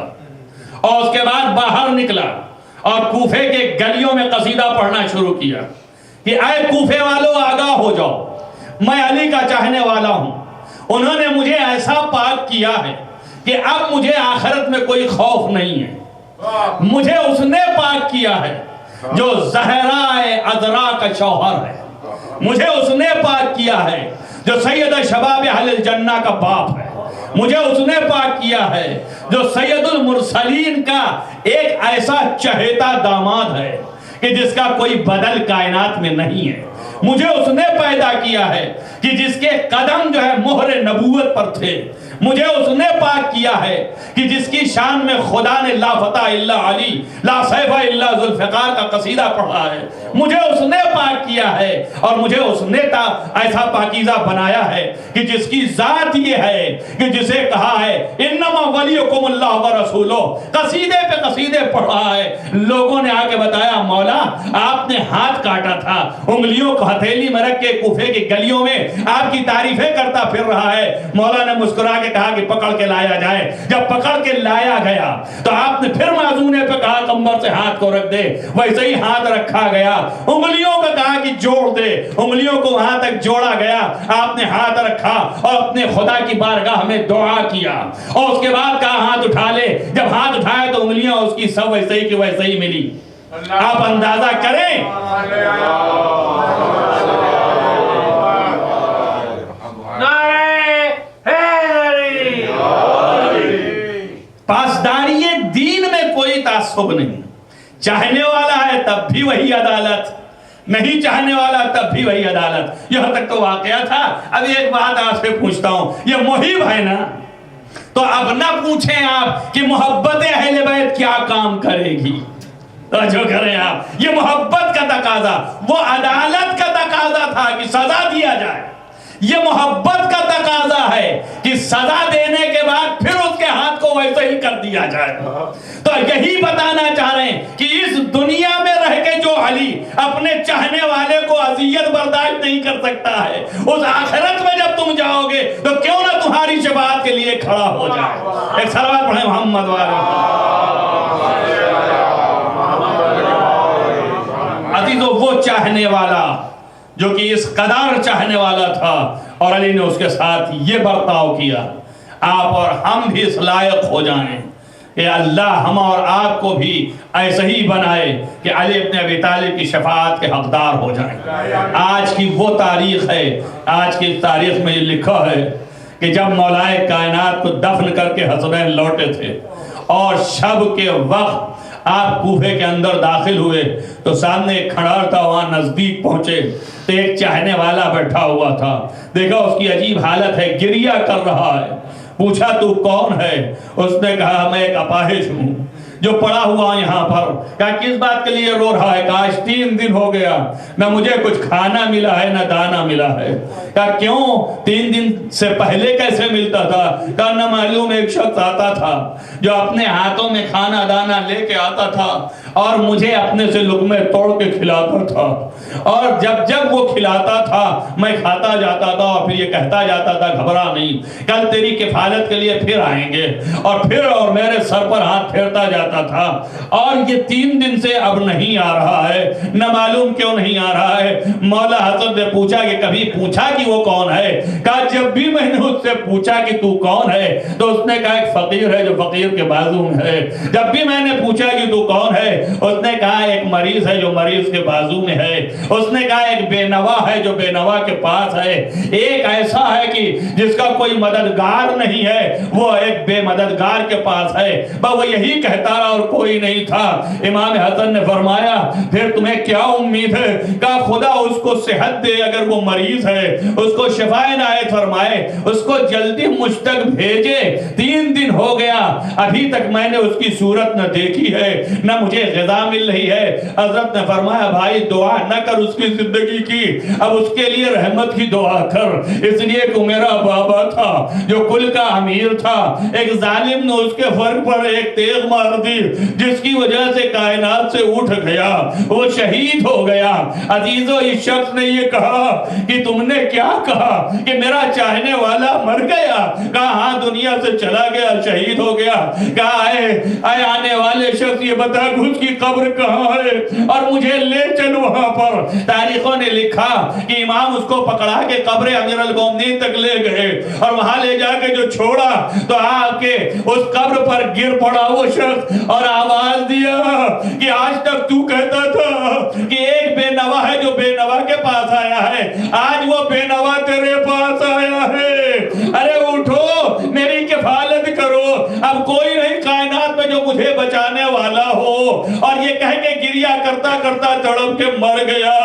اور اس کے بعد باہر نکلا اور کوفے کے گلیوں میں قصیدہ پڑھنا شروع کیا کہ اے کوفے والوں آگاہ ہو جاؤ، میں علی کا چاہنے والا ہوں. انہوں نے مجھے ایسا پاک کیا ہے کہ اب مجھے آخرت میں کوئی خوف نہیں ہے. مجھے اس نے پاک کیا ہے جو زہرائے عذرا کا شوہر ہے. مجھے اس نے پاک کیا ہے جو سید شباب اہل الجنہ کا باپ ہے. مجھے اس نے پاک کیا ہے جو سید المرسلین کا ایک ایسا چہیتا داماد ہے کہ جس کا کوئی بدل کائنات میں نہیں ہے. مجھے اس نے پیدا کیا ہے کہ جس کے قدم جو ہے مہر نبوت پر تھے. مجھے اس نے پاک کیا ہے کہ جس کی شان میں خدا نے لا فتح الا علی لا سیف الا ذوالفقار کا قصیدہ پڑھا ہے. مجھے اس نے پاک کیا ہے اور مجھے اس نے ایسا پاکیزہ بنایا ہے کہ جس کی ذات یہ ہے کہ جسے کہا ہے انما ولیکم اللہ ورسولہ، قصیدے پہ قصیدے پڑھا ہے. لوگوں نے آ کے بتایا مولا آپ نے ہاتھ کاٹا تھا، انگلیوں کو ہتھیلی میں رکھ کے کوفے کی گلیوں میں آپ کی تعریفیں کرتا پھر رہا ہے. مولا نے مسکرا کے کہا کہ پکڑ کے لایا جائے. جب پکڑ کے لایا گیا تو آپ نے پھر معزونے پہ کہا کمبر سے ہاتھ کو رکھ دے. ویسے ہی ہاتھ رکھا گیا. انگلیوں کو کہا کہ جوڑ دے. انگلیوں کو وہاں تک جوڑا گیا. آپ نے ہاتھ رکھا اور اپنے خدا کی بارگاہ میں دعا کیا اور اس کے بعد کہا ہاتھ اٹھا لے. جب ہاتھ اٹھایا تو انگلیاں اس کی سب ویسے ہی کی ویسے ہی ملی. آپ اندازہ کریں پاسداری دین میں کوئی تعصب نہیں. چاہنے والا ہے تب بھی وہی عدالت، نہیں چاہنے والا تب بھی وہی عدالت. یہاں تک تو واقعہ تھا. اب ایک بات آپ سے پوچھتا ہوں، یہ محب ہے نا، تو اب نہ پوچھیں آپ کہ محبت اہل بیت کیا کام کرے گی. جو کریں آپ، یہ محبت کا تقاضا، وہ عدالت کا تقاضا تھا کہ سزا دیا جائے. یہ محبت کا تقاضا ہے کہ سزا دینے کے بعد پھر اس کے ہاتھ کو ویسے ہی کر دیا جائے. تو یہی بتانا چاہ رہے ہیں کہ اس دنیا میں رہ کے جو علی اپنے چاہنے والے کو اذیت برداشت نہیں کر سکتا ہے، اس آخرت میں جب تم جاؤ گے تو کیوں نہ تمہاری شفاعت کے لیے کھڑا ہو جائے. ایک صلوات پڑھیں محمد والے. عزیزو، وہ چاہنے والا جو کہ اس قدر چاہنے والا تھا اور علی نے اس کے ساتھ یہ برتاؤ کیا، آپ اور ہم بھی اس لائق ہو جائیں کہ اللہ ہم اور آپ کو بھی ایسے ہی بنائے کہ علی ابن ابی طالب کی شفاعت کے حقدار ہو جائیں. آج کی وہ تاریخ ہے، آج کی تاریخ میں یہ لکھا ہے کہ جب مولائے کائنات کو دفن کر کے حسنین لوٹے تھے اور شب کے وقت آپ کوفے کے اندر داخل ہوئے تو سامنے ایک کھڑار تھا، وہاں نزدیک پہنچے تو ایک چاہنے والا بیٹھا ہوا تھا. دیکھا اس کی عجیب حالت ہے، گریہ کر رہا ہے. پوچھا تو کون ہے؟ اس نے کہا میں ایک اپاہج ہوں جو پڑا ہوا یہاں پر. کہا کس بات کے لیے رو رہا ہے؟ کہا 3 دن ہو گیا نہ مجھے کچھ کھانا ملا ہے نہ دانا ملا ہے. کہا کیوں؟ 3 دن سے پہلے کیسے ملتا تھا؟ کہا نہ معلوم ایک شخص آتا تھا جو اپنے ہاتھوں میں کھانا دانا لے کے آتا تھا اور مجھے اپنے سے لقمے توڑ کے کھلاتا تھا، اور جب وہ کھلاتا تھا میں کھاتا جاتا تھا اور پھر یہ کہتا جاتا تھا گھبرا نہیں، کل تیری کفالت کے لیے پھر آئیں گے، اور میرے سر پر ہاتھ پھیرتا جاتا تھا. اور یہ 3 دن سے اب نہیں آ رہا ہے، نہ معلوم کیوں نہیں آ رہا ہے. مولا حسن نے پوچھا کہ کبھی پوچھا کہ وہ کون ہے؟ کہا جب بھی میں نے اس سے پوچھا کہ تو کون ہے تو اس نے کہا ایک فقیر ہے جو فقیر کے بازو میں ہے. جب بھی میں نے پوچھا کہ تو کون ہے اس نے کہا ایک مریض ہے جو مریض کے بازو میں ہے. اس نے کہا ایک بے نوا ہے جو بے نوا کے پاس ہے. ایک ایسا ہے کہ جس کا کوئی مددگار نہیں ہے وہ ایک بے مددگار کے پاس ہے. وہ یہی کہتا رہا اور کوئی نہیں تھا. امام حسن نے فرمایا پھر تمہیں کیا امید ہے؟ کہا خدا اس کو صحت دے، اگر وہ مریض ہے اس کو شفا عنایت فرمائے، اس کو جلدی مجھ تک بھیجے. 3 دن ہو گیا ابھی تک میں نے اس کی صورت نہ دیکھی ہے نہ مجھے غذا مل رہی ہے. حضرت نے فرمایا بھائی دعا نہ کر اس کی زندگی کی، اب اس کے لیے رحمت کی دعا کر، اس لیے کہ میرا بابا تھا جو کل کا امیر تھا، ایک ظالم نے اس کے فر پر ایک تیغ مار دی جس کی وجہ سے کائنات سے اٹھ گیا، وہ شہید ہو گیا. عزیزو اس شخص نے یہ کہا کہ تم نے کیا کہا کہ میرا چاہنے والا مر گیا؟ کہا ہاں دنیا سے چلا گیا، شہید ہو گیا. کہا اے آنے والے شخص یہ بتا اس کی قبر کہاں ہے اور مجھے لے چل وہاں پر. تاریخوں نے لکھا کہ امام اس کو پکڑا کے قبر امیر المومنین تک لے گئے اور وہاں لے جا کے جو چھوڑا تو آ کے اس قبر پر گر پڑا وہ شخص اور آواز دیا کہ آج تک تو کہتا تھا کہ ایک بے نوا ہے جو بے نوا کے پاس آیا ہے، آج وہ بے نوا تیرے پاس آیا ہے. ارے اٹھو میری کفالت کرو، اب کوئی نہیں کائنات میں جو مجھے بچانے والا ہو. اور یہ کہہ کے گریہ کرتا کرتا تڑپ کے مر گیا.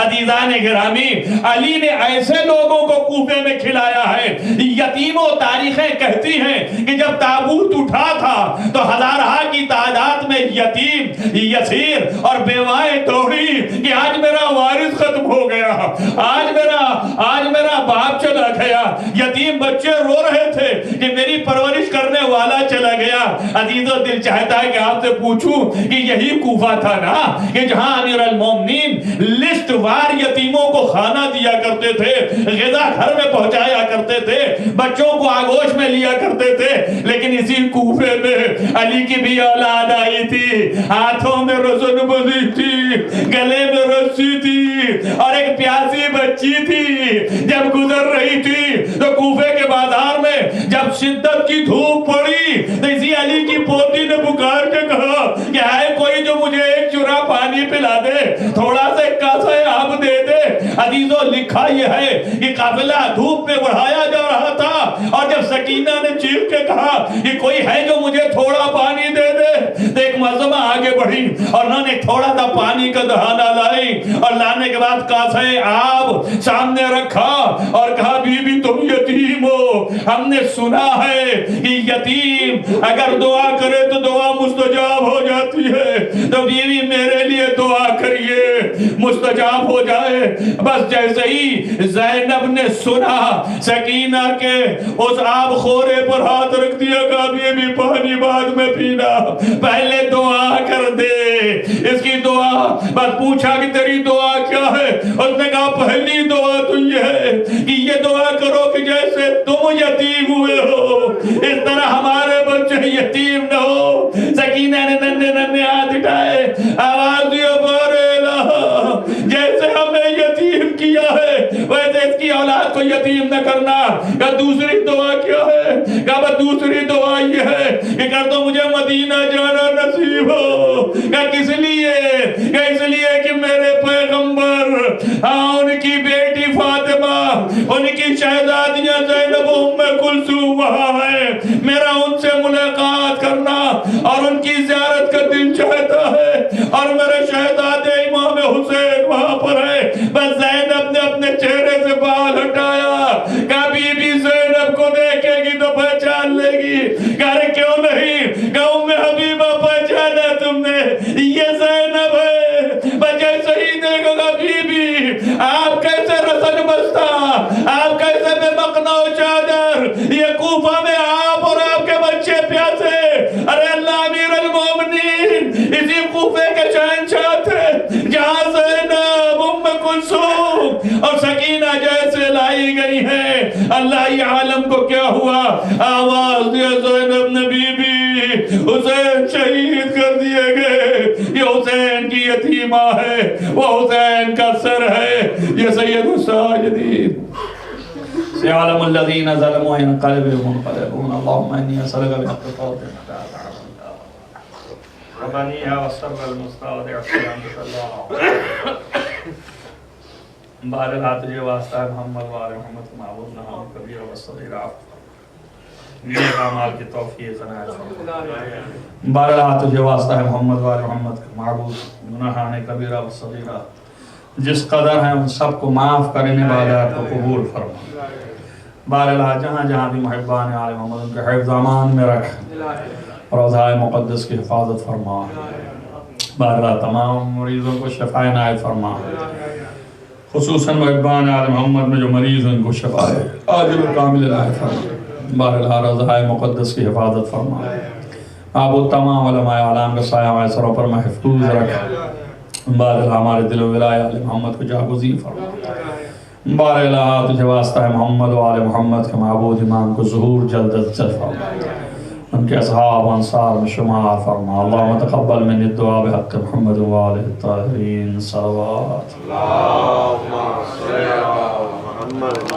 عزیزان گرامی علی نے ایسے لوگوں کو کوفے میں کھلایا ہے. یتیموں تاریخیں کہتی ہیں کہ جب تابوت اٹھا تھا تو ہزارہ کی تعداد میں یتیم یسیر اور بیوائیں دوڑی کہ آج میرا وارث ختم ہو گیا، آج میرا باپ چلا گیا. یتیم بچے رو رہے تھے کہ میری پرورش کرنے والا چلا گیا. عزیزو دل چاہتا ہے کہ آپ سے پوچھوں کہ یہی کوفہ تھا نا کہ جہاں امیر المومنین لسٹ وار یتیموں کو کھانا دیا کرتے تھے، غذا گھر میں پہنچایا کرتے تھے، بچوں کو آگوش میں لیا کرتے تھے. لیکن اسی کوفے میں علی کی بھی اولاد آئی تھی، ہاتھوں میں روزن بندی تھی، گلے میں رسی تھی اور ایک پیاسی بچی تھی. جب گزر رہی تھی تو کوفے کے بازار میں جب شدت کی دھوپ پڑی تو اسی علی کی پوتی نے پکار کے کہا کہ آئے کوئی جو مجھے ایک چرا پانی پلا دے، تھوڑا سا کاسہ آب دے دے. عزیزو لکھا یہ ہے کہ قافلہ دھوپ میں بڑھایا جا رہا تھا اور جب سکینہ نے چیخ کے کہا کہ کوئی ہے جو مجھے تھوڑا پانی دے دے تو ایک معظمہ آگے بڑھی اور انہوں نے تھوڑا سا پانی کا دہانہ لائی اور لانے کے بعد کاسہ آب سامنے رکھا اور کہا بی بی تم یتیم ہو. ہم نے سنا ہے کہ یتیم اگر دعا کرے تو دعا مستجاب ہو جاتی ہے. تو بیوی میرے لیے دعا کریے مستجاب ہو جائے. بس جیسے ہی زینب نے سنا سکینہ کے اس آب خورے پر ہاتھ رکھ دیا کہ بیوی پانی بعد میں پینا, پہلے دعا کر دے. اس کی دعا بس پوچھا کہ تیری دعا کیا ہے. اس نے کہا پہلی دعا تو یہ ہے کہ یہ دعا کرو کہ جیسے تم یتیم ہوئے ہو اس طرح ہمارے بچے یتیم نہ ہو. سکینہ نے ننھے ننھے ہاتھ اٹھائے, آواز دیا بارے الہ جیسے ہمیں یتیم کیا ہے ویسے اس کی اولاد کو یتیم نہ کرنا. کہ دوسری دعا کیا ہے؟ کہ دوسری دعا یہ ہے کہ کر دو مجھے مدینہ جانا نصیب ہو. کہ کس لیے؟ کہ اس لیے کہ میرے پیغمبر ان کی بیٹی فاطمہ, ان کی شہزادیاں زینب و ام کلثوم وہاں ہیں. میرا ان سے ملاقات کرنا اور ان کی زیارت کا دل چاہتا ہے. اور میرے شہزادے امام حسین وہاں پر ہے. بس زینب نے اپنے چہرے سے بال ہٹایا. کبھی بھی زینب کو دیکھے گی تو پہچان لے گی. کہے کیوں نہیں؟ کہ ام حبیبہ پہچانا تم نے, یہ زینب ہے. بجے صحیح دیکھو گا بی بی آپ کیسے رسن بستا, آپ کیسے بے مقنع و چادر, یہ کوفہ میں آپ اور آپ کے بچے پیاسے. ارے اللہ امیر المومنین اسی کوفے کے شہنشاہ تھے جہاں زینب ام کلثوم اور سکینہ جیسے لائی گئی ہیں. اللہ یہ عالم کو کیا ہوا؟ آواز دیا زینب نے بی بی حسین شہید کر دیے گئے. یہ حسین کی یتیمہ ہے, وہ حسین کا سر ہے. یہ سید الساجدین سيعلم الذين ظلموا ينقلبهم منقلبون. اللهم إني أسألك بحق فاطمة وبنيها والسر المستودع السلام الله. بہرحال تجھے واسطہ ہے محمد وآل محمد کو معبود نہ ہم کبیر و صغیر نیک اعمال کی توفیق عنایت. بہرحال تجھے واسطہ ہے محمد وآل محمد کو معبود گناہان کبیرہ و صغیرہ جس قدر ہیں ان سب کو معاف کرنے عبادات کو قبول فرما. بہرحال جہاں جہاں بھی محبان آل محمد ان کے حفظ امان میں رکھ, روضہ مقدس کی حفاظت فرما. بہرحال تمام مریضوں کو شفا عنایت فرما, خصوصاً محبان آل محمد میں جو مریض ہیں ان کو شفا عاجل و کامل عنایت فرما. بہرحال روضہ مقدس کی حفاظت فرما. معبود تمام علماء اعلام کا سایہ ہمارے سروں پر محفوظ رکھ. بہرحال ہمارے دل و ولایہ آل محمد کو جاگزین فرما. بہرحال تجھے واسطہ ہے محمد و آل محمد کے معبود امام کو ظہور جلد از جلد فرما, ان کے اصحاب و انصار میں شمار فرما. اللہم تقبل من الدعا بحق محمد و آلہ الطاہرین صلوات. اللہم صلی علی محمد.